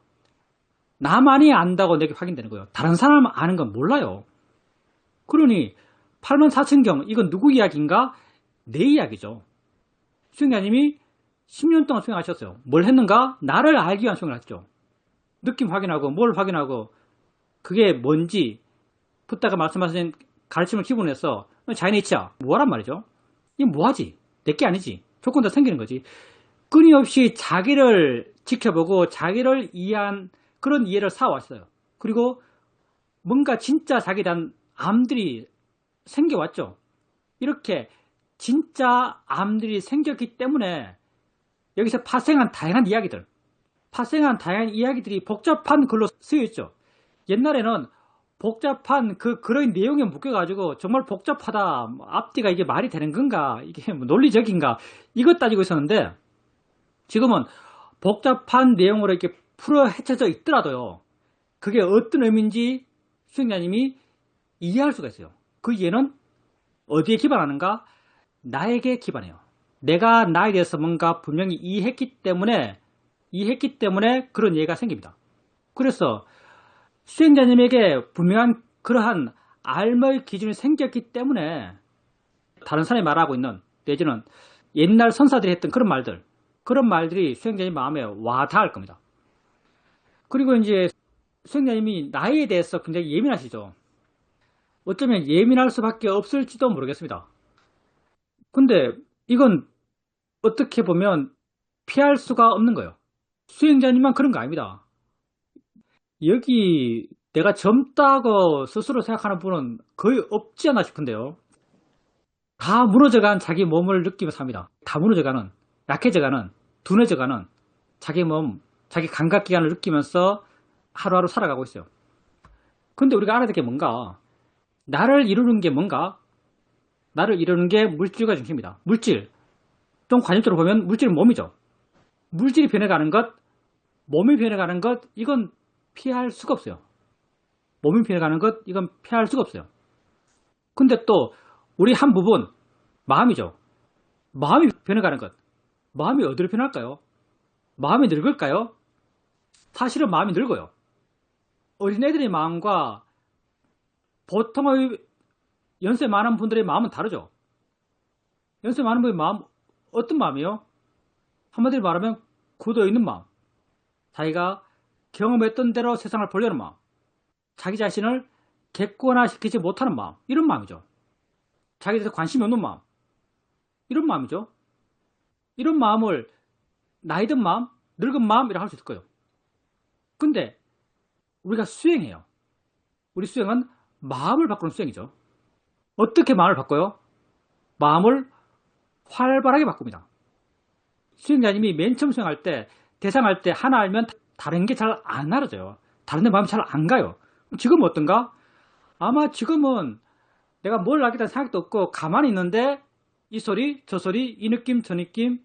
나만이 안다고 내게 확인되는 거예요. 다른 사람 아는 건 몰라요. 그러니 84,000경 이건 누구 이야기인가? 내 이야기죠. 수행자님이 10년 동안 수행하셨어요. 뭘 했는가? 나를 알기 위한 수행을 했죠. 느낌 확인하고 뭘 확인하고 그게 뭔지 붓다가 말씀하신 가르침을 기본해서 자연이치야 뭐란 말이죠. 이게 뭐하지? 내게 아니지. 조건 다 생기는 거지. 끊임없이 자기를 지켜보고 자기를 이해한 그런 이해를 쌓아왔어요. 그리고 뭔가 진짜 자기에 대한 암들이 생겨왔죠. 이렇게 진짜 암들이 생겼기 때문에 여기서 파생한 다양한 이야기들이 복잡한 글로 쓰여있죠. 옛날에는 복잡한 그 글의 내용에 묶여가지고 정말 복잡하다, 앞뒤가 이게 말이 되는 건가, 이게 뭐 논리적인가, 이것 따지고 있었는데 지금은 복잡한 내용으로 이렇게 풀어 헤쳐져 있더라도요, 그게 어떤 의미인지 수행자님이 이해할 수가 있어요. 그 이해는 어디에 기반하는가? 나에게 기반해요. 내가 나에 대해서 뭔가 분명히 이해했기 때문에 그런 이해가 생깁니다. 그래서 수행자님에게 분명한 그러한 알의 기준이 생겼기 때문에 다른 사람이 말하고 있는 내지는 옛날 선사들이 했던 그런 말들이 수행자님 마음에 와 닿을 겁니다. 그리고 이제 수행자님이 나이에 대해서 굉장히 예민하시죠. 어쩌면 예민할 수밖에 없을지도 모르겠습니다. 근데 이건 어떻게 보면 피할 수가 없는 거예요. 수행자님만 그런 거 아닙니다. 여기 내가 젊다고 스스로 생각하는 분은 거의 없지 않나 싶은데요. 다 무너져간 자기 몸을 느끼며 삽니다. 다 무너져가는, 약해져가는, 둔해져가는 자기 몸, 자기 감각기관을 느끼면서 하루하루 살아가고 있어요. 근데 우리가 알아야 될 게 뭔가? 나를 이루는 게 뭔가? 나를 이루는 게 물질과 중심입니다. 물질. 좀 관념적으로 보면 물질은 몸이죠. 물질이 변해가는 것, 몸이 변해가는 것, 이건 피할 수가 없어요. 몸이 변해가는 것, 이건 피할 수가 없어요. 근데 또 우리 한 부분, 마음이죠. 마음이 변해가는 것. 마음이 어디로 변할까요? 마음이 늙을까요? 사실은 마음이 늙어요. 어린애들의 마음과 보통의 연세 많은 분들의 마음은 다르죠. 연세 많은 분의 마음, 어떤 마음이요? 한마디로 말하면 굳어있는 마음. 자기가 경험했던 대로 세상을 보려는 마음. 자기 자신을 객관화시키지 못하는 마음. 이런 마음이죠. 자기에 대해서 관심이 없는 마음. 이런 마음이죠. 이런 마음을 나이 든 마음, 늙은 마음이라고 할 수 있을 거예요. 근데 우리가 수행해요. 우리 수행은 마음을 바꾸는 수행이죠. 어떻게 마음을 바꿔요? 마음을 활발하게 바꿉니다. 수행자님이 맨 처음 수행할 때, 대상할 때 하나 알면 다른 게 잘 안 알아져요. 다른 데 마음이 잘 안 가요. 지금은 어떤가? 아마 지금은 내가 뭘 하겠다는 생각도 없고 가만히 있는데 이 소리, 저 소리, 이 느낌, 저 느낌,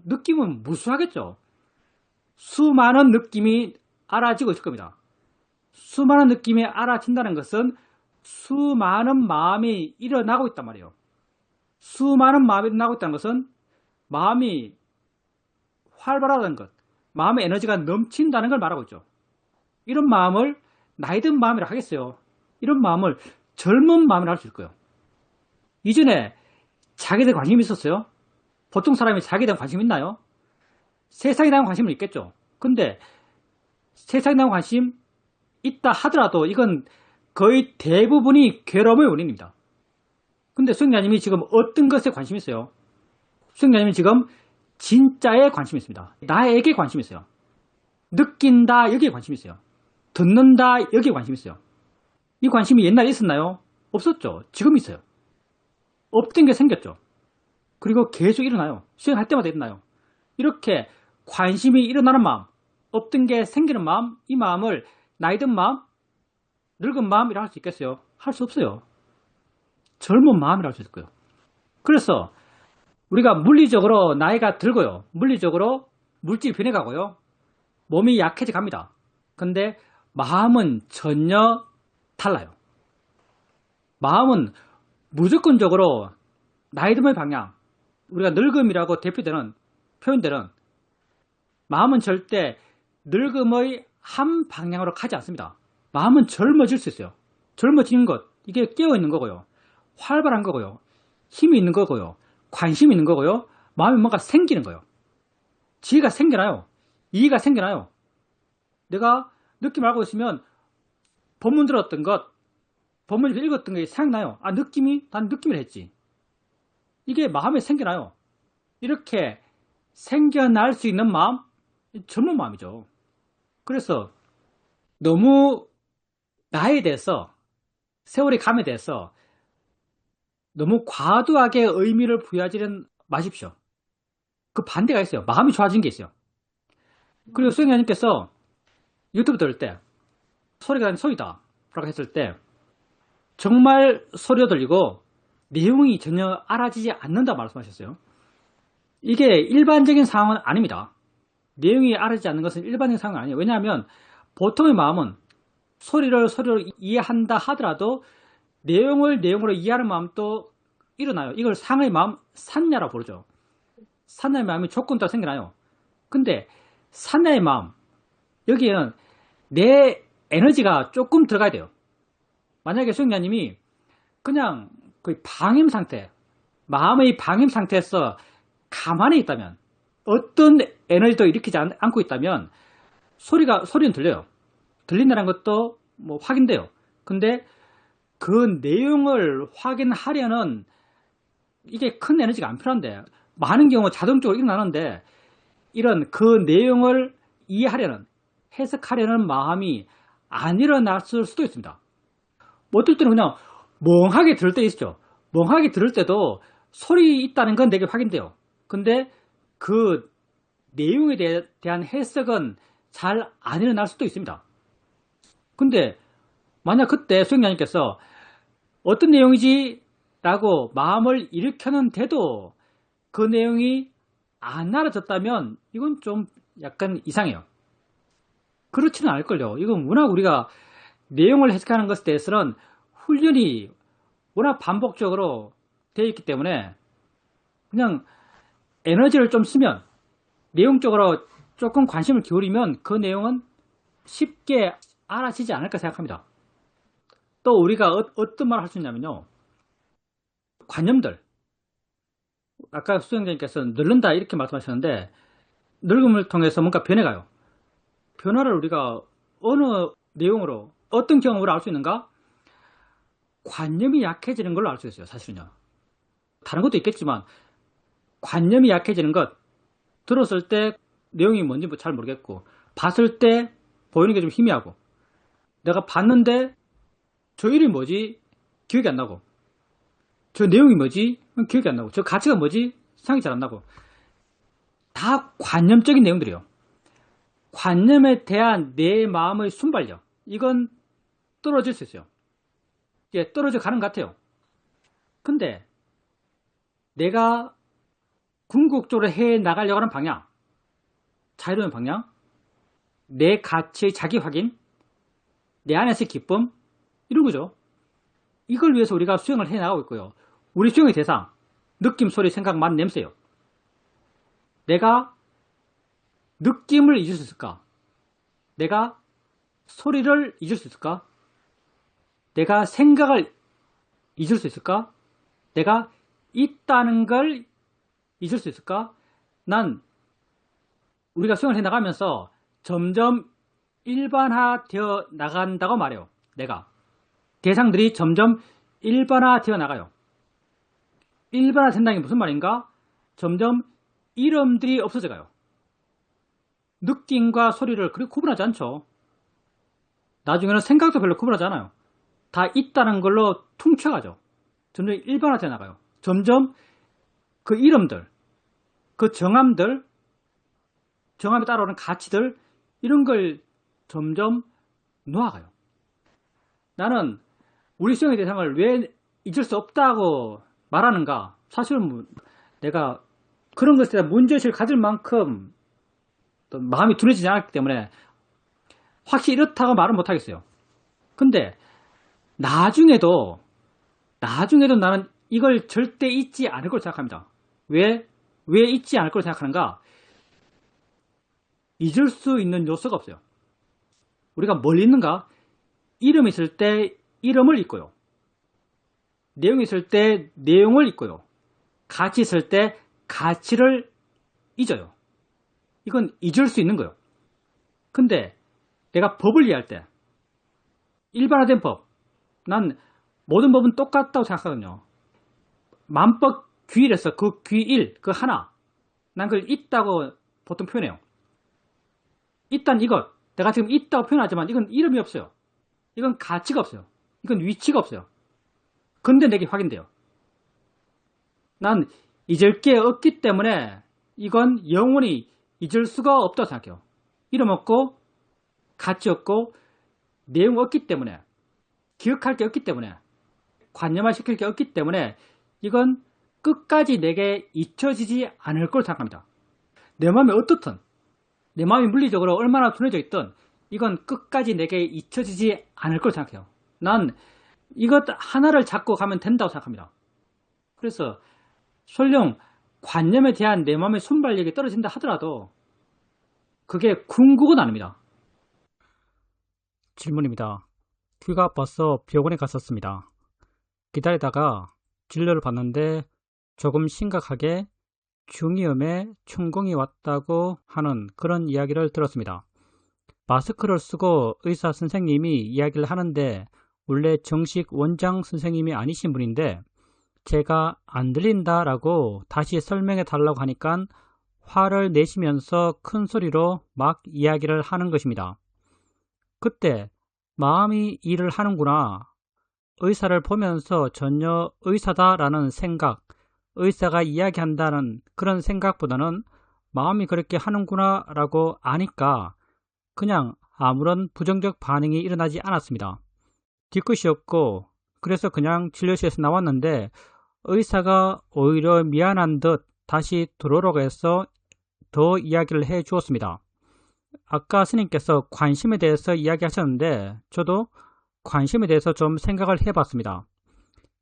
느낌은 무수하겠죠. 수많은 느낌이 알아지고 있을 겁니다. 수많은 느낌이 알아진다는 것은 수많은 마음이 일어나고 있단 말이에요. 수많은 마음이 일어나고 있다는 것은 마음이 활발하다는 것, 마음의 에너지가 넘친다는 걸 말하고 있죠. 이런 마음을 나이 든 마음이라 하겠어요. 이런 마음을 젊은 마음이라 할 수 있을 거예요. 이전에 자기에 대한 관심이 있었어요? 보통 사람이 자기에 대한 관심 있나요? 세상에 대한 관심은 있겠죠. 근데 세상에 대한 관심 있다 하더라도 이건 거의 대부분이 괴로움의 원인입니다. 근데 수행자님이 지금 어떤 것에 관심이 있어요? 수행자님이 지금 진짜에 관심이 있습니다. 나에게 관심이 있어요. 느낀다 여기에 관심이 있어요. 듣는다 여기에 관심이 있어요. 이 관심이 옛날에 있었나요? 없었죠. 지금 있어요. 없던 게 생겼죠. 그리고 계속 일어나요. 수행할 때마다 일어나요. 이렇게 관심이 일어나는 마음, 없던 게 생기는 마음, 이 마음을 나이 든 마음, 늙은 마음이라 할 수 있겠어요? 할 수 없어요. 젊은 마음이라 할 수 있을 거예요. 그래서 우리가 물리적으로 나이가 들고요. 물리적으로 물질이 변해가고요. 몸이 약해져 갑니다. 근데 마음은 전혀 달라요. 마음은 무조건적으로 나이 듦의 방향, 우리가 늙음이라고 대표되는 표현들은 마음은 절대 늙음의 한 방향으로 가지 않습니다. 마음은 젊어질 수 있어요. 젊어지는 것, 이게 깨어있는 거고요. 활발한 거고요. 힘이 있는 거고요. 관심이 있는 거고요. 마음이 뭔가 생기는 거예요. 지혜가 생겨나요. 이해가 생겨나요. 내가 느낌 알고 있으면 본문 들었던 것, 본문에서 읽었던 게 생각나요. 아, 느낌이, 난 느낌을 했지. 이게 마음에 생겨나요. 이렇게 생겨날 수 있는 마음, 젊은 마음이죠. 그래서 너무 나에 대해서, 세월이 감에 대해서 너무 과도하게 의미를 부여하지는 마십시오. 그 반대가 있어요. 마음이 좋아지는 게 있어요. 그리고 수행자님께서 유튜브 들을 때 소리가 아닌 소리다 라고 했을 때 정말 소리가 들리고 내용이 전혀 알아지지 않는다 말씀하셨어요. 이게 일반적인 상황은 아닙니다. 내용이 알아지지 않는 것은 일반적인 상황은 아니에요. 왜냐하면 보통의 마음은 소리를 이해한다 하더라도 내용을 내용으로 이해하는 마음도 일어나요. 이걸 상의 마음, 산야라고 부르죠. 산야의 마음이 조건 따라 생겨나요. 근데 산야의 마음, 여기에는 내 에너지가 조금 들어가야 돼요. 만약에 수행자님이 그냥 거의 방임 상태, 마음의 방임 상태에서 가만히 있다면, 어떤 에너지도 일으키지 않고 있다면 소리는 들려요. 들린다는 것도 뭐 확인돼요. 근데 그 내용을 확인하려는 이게 큰 에너지가 안 필요한데, 많은 경우 자동적으로 일어나는데 이런 그 내용을 이해하려는, 해석하려는 마음이 안 일어났을 수도 있습니다. 뭐 어떨 때는 그냥 멍하게 들을 때 있죠. 멍하게 들을 때도 소리 있다는 건 되게 확인돼요. 근데 그 내용에 대한 해석은 잘 안 일어날 수도 있습니다. 근데 만약 그때 수행자님께서 어떤 내용이지? 라고 마음을 일으켰는데도 그 내용이 안 알아졌다면 이건 좀 약간 이상해요. 그렇지는 않을걸요. 이건 워낙 우리가 내용을 해석하는 것에 대해서는 훈련이 워낙 반복적으로 되어 있기 때문에 그냥 에너지를 좀 쓰면, 내용적으로 조금 관심을 기울이면 그 내용은 쉽게 알아지지 않을까 생각합니다. 또 우리가 어떤 말을 할 수 있냐면요. 관념들. 아까 수행자님께서 늙는다 이렇게 말씀하셨는데 늙음을 통해서 뭔가 변해가요. 변화를 우리가 어느 내용으로, 어떤 경험으로 알 수 있는가? 관념이 약해지는 걸로 알 수 있어요. 사실은요. 다른 것도 있겠지만 관념이 약해지는 것, 들었을 때 내용이 뭔지 잘 모르겠고 봤을 때 보이는 게 좀 희미하고, 내가 봤는데 저 이름이 뭐지? 기억이 안 나고, 저 내용이 뭐지? 기억이 안 나고. 저 가치가 뭐지? 생각이 잘 안 나고. 다 관념적인 내용들이에요. 관념에 대한 내 마음의 순발력. 이건 떨어질 수 있어요. 예, 떨어져 가는 것 같아요. 근데 내가 궁극적으로 해 나가려고 하는 방향, 자유로운 방향, 내 가치의 자기 확인, 내 안에서의 기쁨, 이런 거죠. 이걸 위해서 우리가 수행을 해 나가고 있고요. 우리 수행의 대상, 느낌, 소리, 생각, 맛, 냄새요. 내가 느낌을 잊을 수 있을까? 내가 소리를 잊을 수 있을까? 내가 생각을 잊을 수 있을까? 내가 있다는 걸 잊을 수 있을까? 난 우리가 수행을 해 나가면서 점점 일반화되어 나간다고 말해요. 내가. 대상들이 점점 일반화되어 나가요. 일반화된다는 게 무슨 말인가? 점점 이름들이 없어져가요. 느낌과 소리를 그렇게 구분하지 않죠. 나중에는 생각도 별로 구분하지 않아요. 다 있다는 걸로 퉁쳐가죠. 점점 일반화되어 나가요. 점점 그 이름들, 그 정함들, 정함에 따라오는 가치들, 이런 걸 점점 놓아가요. 나는 우리 수행의 대상을 왜 잊을 수 없다고 말하는가? 사실은 내가 그런 것에 대한 문제의식을 가질 만큼 또 마음이 둔해지지 않았기 때문에 확실히 이렇다고 말은 못하겠어요. 근데 나중에도 나는 이걸 절대 잊지 않을 걸 생각합니다. 왜 잊지 않을 걸 생각하는가? 잊을 수 있는 요소가 없어요. 우리가 뭘 잊는가? 이름이 있을 때 이름을 잊고요. 내용이 있을 때 내용을 잊고요. 가치 있을 때 가치를 잊어요. 이건 잊을 수 있는 거예요. 근데 내가 법을 이해할 때 일반화된 법, 난 모든 법은 똑같다고 생각하거든요. 만법 귀일에서 그 귀일, 그 하나, 난 그걸 있다고 보통 표현해요. 있단 이것, 내가 지금 있다고 표현하지만 이건 이름이 없어요. 이건 가치가 없어요. 이건 위치가 없어요. 근데 내게 확인돼요. 난 잊을 게 없기 때문에 이건 영원히 잊을 수가 없다고 생각해요. 이름 없고 가치 없고 내용 없기 때문에, 기억할 게 없기 때문에, 관념화시킬 게 없기 때문에 이건 끝까지 내게 잊혀지지 않을 걸 생각합니다. 내 마음이 어떻든, 내 마음이 물리적으로 얼마나 둔해져 있든 이건 끝까지 내게 잊혀지지 않을 걸 생각해요. 난 이것 하나를 잡고 가면 된다고 생각합니다. 그래서 설령 관념에 대한 내 마음의 순발력이 떨어진다 하더라도 그게 궁극은 아닙니다. 질문입니다. 귀가 아파서 병원에 갔었습니다. 기다리다가 진료를 받는데 조금 심각하게 중이염에 춘공이 왔다고 하는 그런 이야기를 들었습니다. 마스크를 쓰고 의사 선생님이 이야기를 하는데 원래 정식 원장 선생님이 아니신 분인데 제가 안 들린다라고 다시 설명해 달라고 하니까 화를 내시면서 큰 소리로 막 이야기를 하는 것입니다. 그때 마음이 일을 하는구나. 의사를 보면서 전혀 의사다라는 생각, 의사가 이야기한다는 그런 생각보다는 마음이 그렇게 하는구나 라고 아니까 그냥 아무런 부정적 반응이 일어나지 않았습니다. 뒤끝이 없고 그래서 그냥 진료실에서 나왔는데 의사가 오히려 미안한 듯 다시 들어오라고 해서 더 이야기를 해 주었습니다. 아까 스님께서 관심에 대해서 이야기하셨는데 저도 관심에 대해서 좀 생각을 해봤습니다.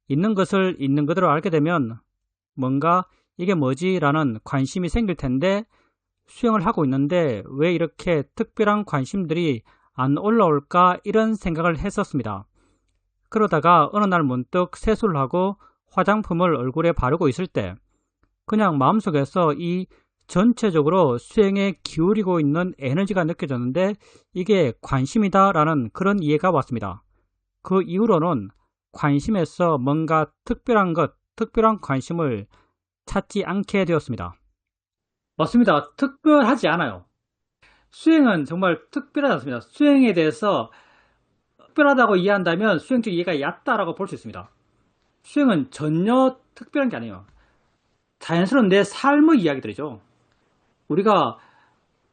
있는 것을 있는 그대로 알게 되면 뭔가 이게 뭐지? 라는 관심이 생길 텐데 수행을 하고 있는데 왜 이렇게 특별한 관심들이 안 올라올까? 이런 생각을 했었습니다. 그러다가 어느 날 문득 세수를 하고 화장품을 얼굴에 바르고 있을 때 그냥 마음속에서 이 전체적으로 수행에 기울이고 있는 에너지가 느껴졌는데 이게 관심이다 라는 그런 이해가 왔습니다. 그 이후로는 관심에서 뭔가 특별한 것, 특별한 관심을 찾지 않게 되었습니다. 맞습니다. 특별하지 않아요. 수행은 정말 특별하지 않습니다. 수행에 대해서 특별하다고 이해한다면 수행적 이해가 얕다라고 볼 수 있습니다. 수행은 전혀 특별한 게 아니에요. 자연스러운 내 삶의 이야기들이죠. 우리가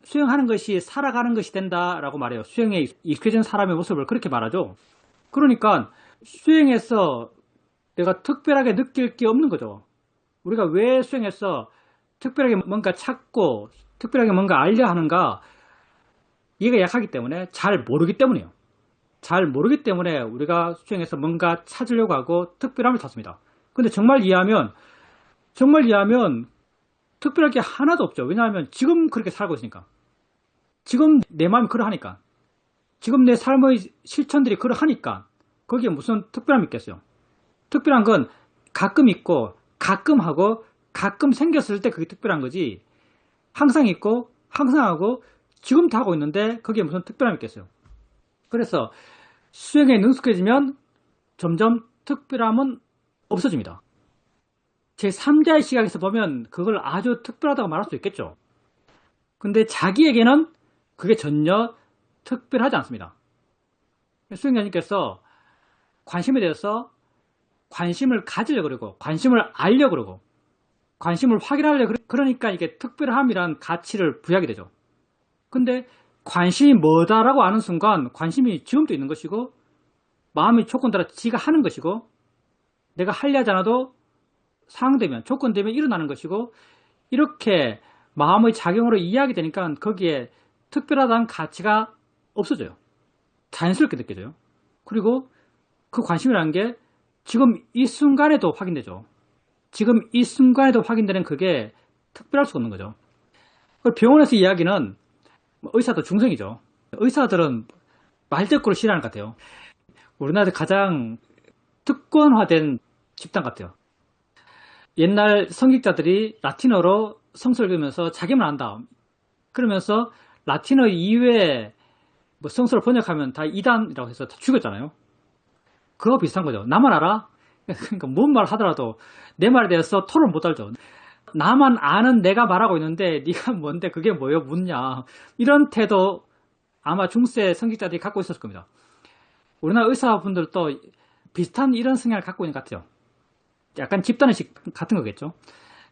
수행하는 것이 살아가는 것이 된다라고 말해요. 수행에 익숙해진 사람의 모습을 그렇게 말하죠. 그러니까 수행에서 내가 특별하게 느낄 게 없는 거죠. 우리가 왜 수행해서 특별하게 뭔가 찾고 특별하게 뭔가 알려 하는가? 이해가 약하기 때문에, 잘 모르기 때문이에요. 잘 모르기 때문에 우리가 수행해서 뭔가 찾으려고 하고 특별함을 찾습니다. 근데 정말 이해하면 특별할 게 하나도 없죠. 왜냐하면 지금 그렇게 살고 있으니까. 지금 내 마음이 그러하니까. 지금 내 삶의 실천들이 그러하니까 거기에 무슨 특별함이 있겠어요. 특별한 건 가끔 있고 가끔 하고 가끔 생겼을 때 그게 특별한 거지, 항상 있고 항상 하고 지금도 하고 있는데 거기에 무슨 특별함이 있겠어요. 그래서 수행에 능숙해지면 점점 특별함은 없어집니다. 제3자의 시각에서 보면 그걸 아주 특별하다고 말할 수 있겠죠. 근데 자기에게는 그게 전혀 특별하지 않습니다. 수행자님께서 관심에 대해서 관심을 가지려고 그러고 관심을 알려고 그러고 관심을 확인하려고 그러니까 이게 특별함이란 가치를 부여하게 되죠. 근데 관심이 뭐다라고 아는 순간 관심이 지금도 있는 것이고 마음이 조건 따라 지가 하는 것이고 내가 하려 하지 않아도 상황되면 조건 되면 일어나는 것이고, 이렇게 마음의 작용으로 이해하게 되니까 거기에 특별하다는 가치가 없어져요. 자연스럽게 느껴져요. 그리고 그 관심이라는 게 지금 이 순간에도 확인되죠. 지금 이 순간에도 확인되는 그게 특별할 수가 없는 거죠. 병원에서 이야기는 의사도 중성이죠. 의사들은 말대꾸를 싫어하는 것 같아요. 우리나라에서 가장 특권화된 집단 같아요. 옛날 성직자들이 라틴어로 성서를 읽으면서 자기만 안다 그러면서 라틴어 이외에 뭐 성서를 번역하면 다 이단이라고 해서 다 죽였잖아요. 그거 비슷한 거죠. 나만 알아? 그러니까 뭔 말 하더라도 내 말에 대해서 토론 못 하죠. 나만 아는 내가 말하고 있는데 네가 뭔데 그게 뭐예요? 묻냐. 이런 태도 아마 중세 성직자들이 갖고 있었을 겁니다. 우리나라 의사분들도 비슷한 이런 성향을 갖고 있는 것 같아요. 약간 집단의식 같은 거겠죠.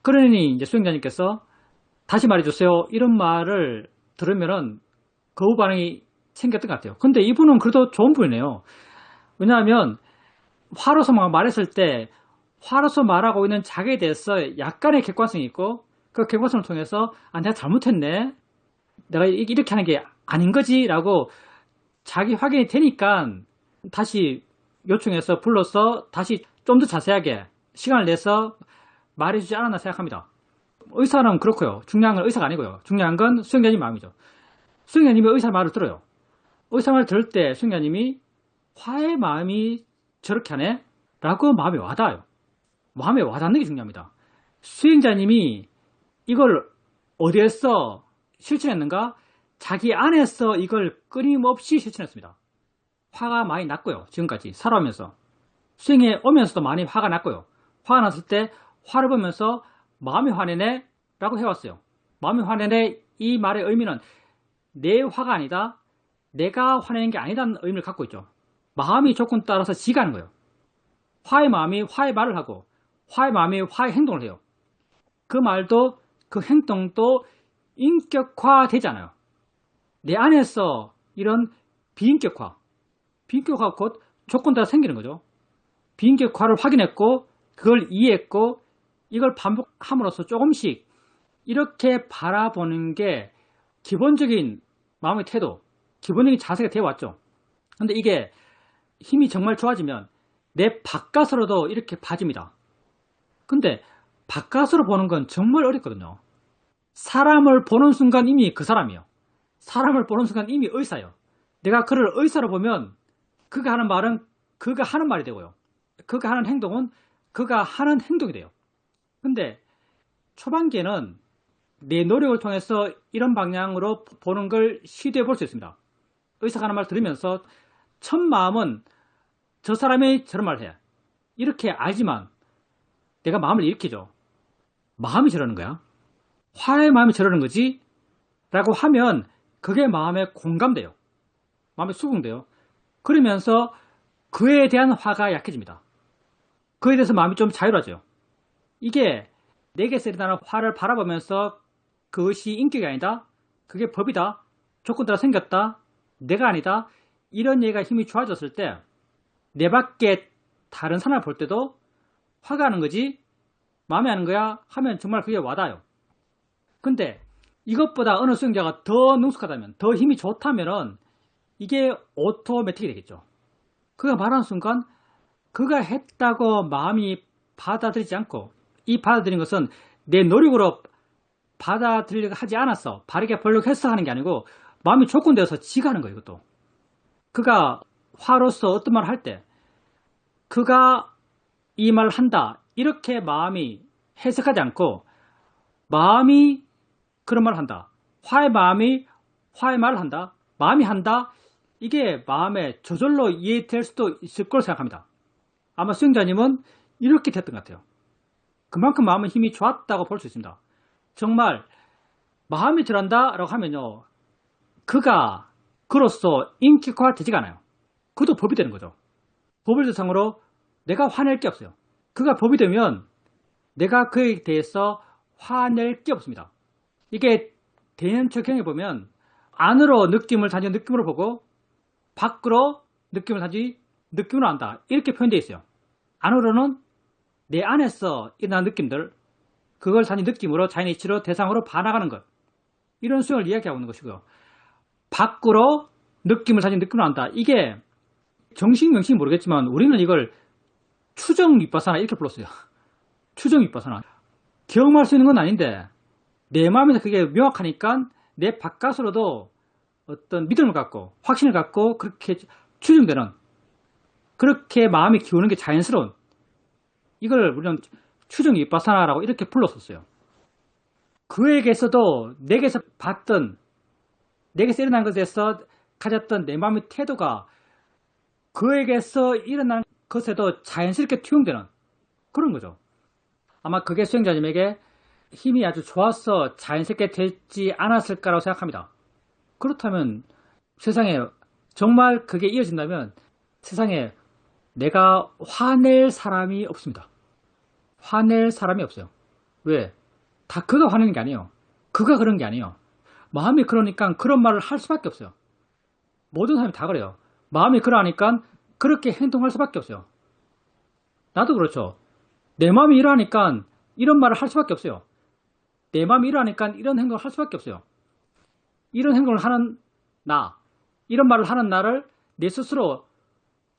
그러니 이제 수행자님께서 다시 말해주세요 이런 말을 들으면은 거부 반응이 생겼던 것 같아요. 근데 이분은 그래도 좋은 분이네요. 왜냐하면 화로서 말했을 때 화로서 말하고 있는 자기에 대해서 약간의 객관성이 있고 그 객관성을 통해서 내가 잘못했네, 내가 이렇게 하는 게 아닌 거지 라고 자기 확인이 되니까 다시 요청해서 불러서 다시 좀 더 자세하게 시간을 내서 말해주지 않았나 생각합니다. 의사는 그렇고요. 중요한 건 의사가 아니고요. 중요한 건 수행자님 마음이죠. 수행자님이 의사 말을 들어요. 의사 말을 들을 때 수행자님이 화의 마음이 저렇게 하네? 라고 마음에 와닿아요. 마음에 와닿는 게 중요합니다. 수행자님이 이걸 어디에서 실천했는가? 자기 안에서 이걸 끊임없이 실천했습니다. 화가 많이 났고요. 지금까지 살아오면서. 수행에 오면서도 많이 화가 났고요. 화가 났을 때 화를 보면서 마음이 화내네 라고 해왔어요. 마음이 화내네 이 말의 의미는 내 화가 아니다, 내가 화내는 게 아니다는 의미를 갖고 있죠. 마음이 조건 따라서 지가 하는 거예요. 화의 마음이 화의 말을 하고 화의 마음이 화의 행동을 해요. 그 말도 그 행동도 인격화되지 않아요. 내 안에서 이런 비인격화 곧 조건 따라 생기는 거죠. 비인격화를 확인했고 그걸 이해했고 이걸 반복함으로써 조금씩 이렇게 바라보는 게 기본적인 마음의 태도, 기본적인 자세가 되어왔죠. 근데 이게 힘이 정말 좋아지면 내 바깥으로도 이렇게 봐집니다. 근데 바깥으로 보는 건 정말 어렵거든요. 사람을 보는 순간 이미 그 사람이에요. 사람을 보는 순간 이미 의사예요. 내가 그를 의사로 보면 그가 하는 말은 그가 하는 말이 되고요. 그가 하는 행동은 그가 하는 행동이 돼요. 근데 초반기에는 내 노력을 통해서 이런 방향으로 보는 걸 시도해 볼 수 있습니다. 의사가 하는 말 들으면서 첫 마음은 저 사람이 저런 말을 해. 이렇게 알지만 내가 마음을 일으키죠. 마음이 저러는 거야. 화의 마음이 저러는 거지? 라고 하면 그게 마음에 공감돼요. 마음에 수긍돼요. 그러면서 그에 대한 화가 약해집니다. 그에 대해서 마음이 좀 자유로워져요. 이게 내게서 일어나는 화를 바라보면서 그것이 인격이 아니다. 그게 법이다. 조건 따라 생겼다. 내가 아니다. 이런 얘기가 힘이 좋아졌을 때 내 밖에 다른 사람을 볼 때도 화가 나는 거지 마음에 하는 거야 하면 정말 그게 와닿아요. 근데 이것보다 어느 수행자가 더 능숙하다면, 더 힘이 좋다면은 이게 오토매틱이 되겠죠. 그가 말하는 순간 그가 했다고 마음이 받아들이지 않고, 이 받아들인 것은 내 노력으로 받아들이려고 하지 않았어, 바르게 보려고 했어 하는 게 아니고 마음이 조건되어서 지가 하는 거예요. 이것도 그가 화로서 어떤 말을 할 때 그가 이 말을 한다 이렇게 마음이 해석하지 않고 마음이 그런 말을 한다, 화의 마음이 화의 말을 한다, 마음이 한다, 이게 마음에 저절로 이해될 수도 있을 거로 생각합니다. 아마 수행자님은 이렇게 됐던 것 같아요. 그만큼 마음의 힘이 좋았다고 볼 수 있습니다. 정말 마음이 들어간다 라고 하면요, 그가 그로서 인격화가 되지가 않아요. 그도 법이 되는 거죠. 법을 대상으로 내가 화낼 게 없어요. 그가 법이 되면 내가 그에 대해서 화낼 게 없습니다. 이게 대연처경에 보면 안으로 느낌을 단지 느낌으로 보고 밖으로 느낌을 단지 느낌으로 한다, 이렇게 표현되어 있어요. 안으로는 내 안에서 일어나는 느낌들, 그걸 단지 느낌으로 자연의 이치로 대상으로 반화하는 것, 이런 수행을 이야기하고 있는 것이고요. 밖으로 느낌을 단지 느낌으로 한다, 이게 정식 명칭이 모르겠지만 우리는 이걸 추정 윗바사나 이렇게 불렀어요. 추정 윗바사나. 경험할 수 있는 건 아닌데 내 마음에서 그게 명확하니까 내 바깥으로도 어떤 믿음을 갖고 확신을 갖고 그렇게 추정되는, 그렇게 마음이 기우는 게 자연스러운, 이걸 우리는 추정 윗바사나라고 이렇게 불렀었어요. 그에게서도 내게서 봤던, 내게서 일어난 것에서 가졌던 내 마음의 태도가 그에게서 일어난 것에도 자연스럽게 투영되는 그런 거죠. 아마 그게 수행자님에게 힘이 아주 좋아서 자연스럽게 되지 않았을까라고 생각합니다. 그렇다면 세상에 정말 그게 이어진다면 세상에 내가 화낼 사람이 없습니다. 화낼 사람이 없어요. 왜? 다 그가 화내는 게 아니에요. 그가 그런 게 아니에요. 마음이 그러니까 그런 말을 할 수밖에 없어요. 모든 사람이 다 그래요. 마음이 그러하니까 그렇게 행동할 수밖에 없어요. 나도 그렇죠. 내 마음이 이러하니까 이런 말을 할 수밖에 없어요. 내 마음이 이러하니까 이런 행동을 할 수밖에 없어요. 이런 행동을 하는 나, 이런 말을 하는 나를 내 스스로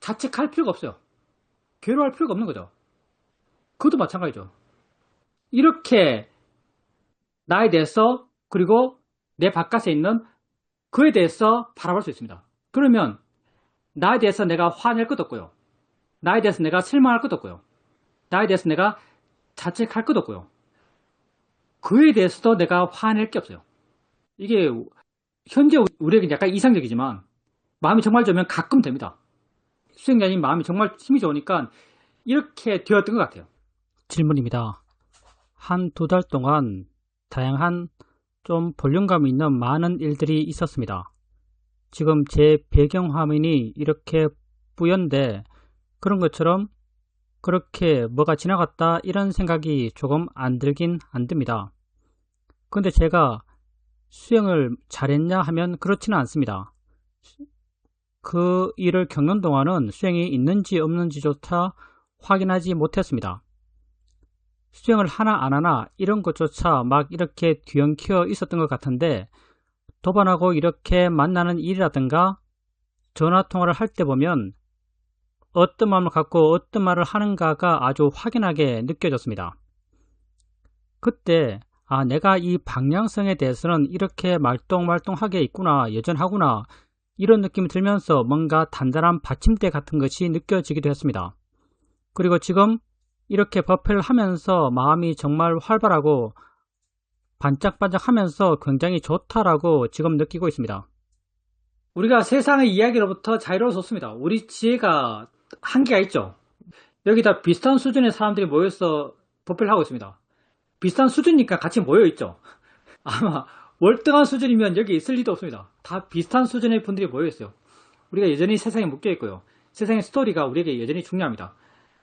자책할 필요가 없어요. 괴로워할 필요가 없는 거죠. 그것도 마찬가지죠. 이렇게 나에 대해서, 그리고 내 바깥에 있는 그에 대해서 바라볼 수 있습니다. 그러면 나에 대해서 내가 화낼 것도 없고요, 나에 대해서 내가 실망할 것도 없고요, 나에 대해서 내가 자책할 것도 없고요, 그에 대해서도 내가 화낼 게 없어요. 이게 현재 우리에게 약간 이상적이지만 마음이 정말 좋으면 가끔 됩니다. 수행자님 마음이 정말 힘이 좋으니까 이렇게 되었던 것 같아요. 질문입니다. 한 두 달 동안 다양한 좀 볼륨감 있는 많은 일들이 있었습니다. 지금 제 배경화면이 이렇게 뿌연데 그런 것처럼 그렇게 뭐가 지나갔다 이런 생각이 조금 안 들긴 안 듭니다. 근데 제가 수행을 잘했냐 하면 그렇지는 않습니다. 그 일을 겪는 동안은 수행이 있는지 없는지조차 확인하지 못했습니다. 수행을 하나 안 하나 이런 것조차 막 이렇게 뒤엉켜 있었던 것 같은데 도반하고 이렇게 만나는 일이라든가 전화통화를 할 때 보면 어떤 마음을 갖고 어떤 말을 하는가가 아주 확연하게 느껴졌습니다. 그때 내가 이 방향성에 대해서는 이렇게 말똥말똥하게 있구나, 여전하구나, 이런 느낌이 들면서 뭔가 단단한 받침대 같은 것이 느껴지기도 했습니다. 그리고 지금 이렇게 법회를 하면서 마음이 정말 활발하고 반짝반짝하면서 굉장히 좋다라고 지금 느끼고 있습니다. 우리가 세상의 이야기로부터 자유로워졌습니다. 우리 지혜가 한계가 있죠. 여기다 비슷한 수준의 사람들이 모여서 법회를 하고 있습니다. 비슷한 수준이니까 같이 모여있죠. 아마 월등한 수준이면 여기 있을 리도 없습니다. 다 비슷한 수준의 분들이 모여있어요. 우리가 여전히 세상에 묶여있고요. 세상의 스토리가 우리에게 여전히 중요합니다.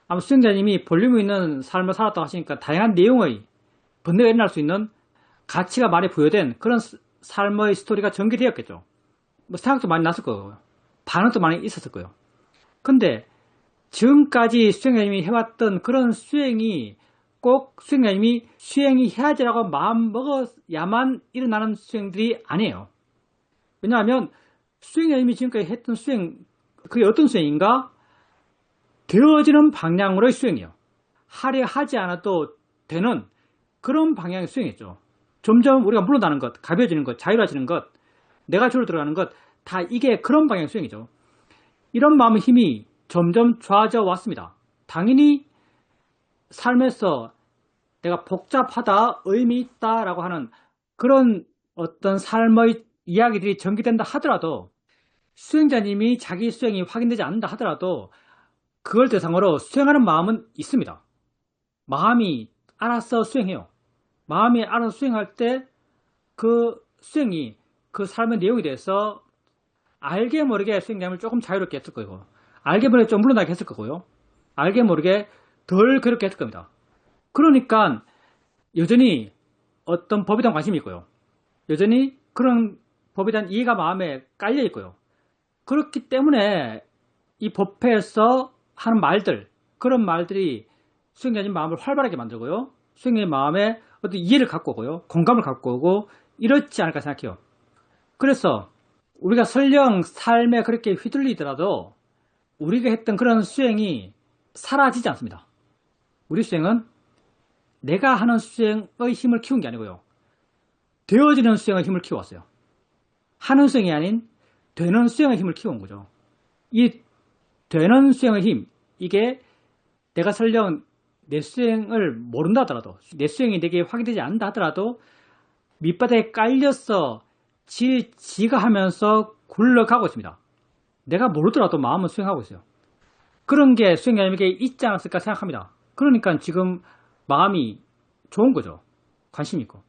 아마 수행자님이 볼륨이 있는 삶을 살았다고 하시니까 다양한 내용의 번뇌가 일어날 수 있는 가치가 많이 부여된 그런 삶의 스토리가 전개되었겠죠. 뭐 생각도 많이 났을 거고요. 반응도 많이 있었을 거예요. 근데 지금까지 수행자님이 해왔던 그런 수행이 꼭 수행자님이 수행이 해야지라고 마음 먹어야만 일어나는 수행들이 아니에요. 왜냐하면 수행자님이 지금까지 했던 수행, 그게 어떤 수행인가? 되어지는 방향으로의 수행이에요. 하려 하지 않아도 되는 그런 방향의 수행이죠. 점점 우리가 물러나는 것, 가벼워지는 것, 자유로워지는 것, 내가 줄어들어가는 것, 다 이게 그런 방향의 수행이죠. 이런 마음의 힘이 점점 좋아져 왔습니다. 당연히 삶에서 내가 복잡하다, 의미 있다라고 하는 그런 어떤 삶의 이야기들이 전개된다 하더라도 수행자님이 자기 수행이 확인되지 않는다 하더라도 그걸 대상으로 수행하는 마음은 있습니다. 마음이 알아서 수행해요. 마음이 알아서 수행할 때 그 수행이 그 삶의 내용에 대해서 알게 모르게 수행자님을 조금 자유롭게 했을 거고 알게 모르게 좀 물러나게 했을 거고요. 알게 모르게 덜 괴롭게 했을 겁니다. 그러니까 여전히 어떤 법에 대한 관심이 있고요. 여전히 그런 법에 대한 이해가 마음에 깔려 있고요. 그렇기 때문에 이 법회에서 하는 말들, 그런 말들이 수행자님 마음을 활발하게 만들고요. 수행자님 마음에 어떤 이해를 갖고 오고요. 공감을 갖고 오고 이렇지 않을까 생각해요. 그래서 우리가 설령 삶에 그렇게 휘둘리더라도 우리가 했던 그런 수행이 사라지지 않습니다. 우리 수행은 내가 하는 수행의 힘을 키운 게 아니고요. 되어지는 수행의 힘을 키워왔어요. 하는 수행이 아닌 되는 수행의 힘을 키워온 거죠. 이 되는 수행의 힘, 이게 내가 설령 내 수행을 모른다 하더라도 내 수행이 내게 확인되지 않는다 하더라도 밑바닥에 깔려서 지가 하면서 굴러가고 있습니다. 내가 모르더라도 마음은 수행하고 있어요. 그런 게 수행자님에게 있지 않았을까 생각합니다. 그러니까 지금 마음이 좋은 거죠. 관심 있고.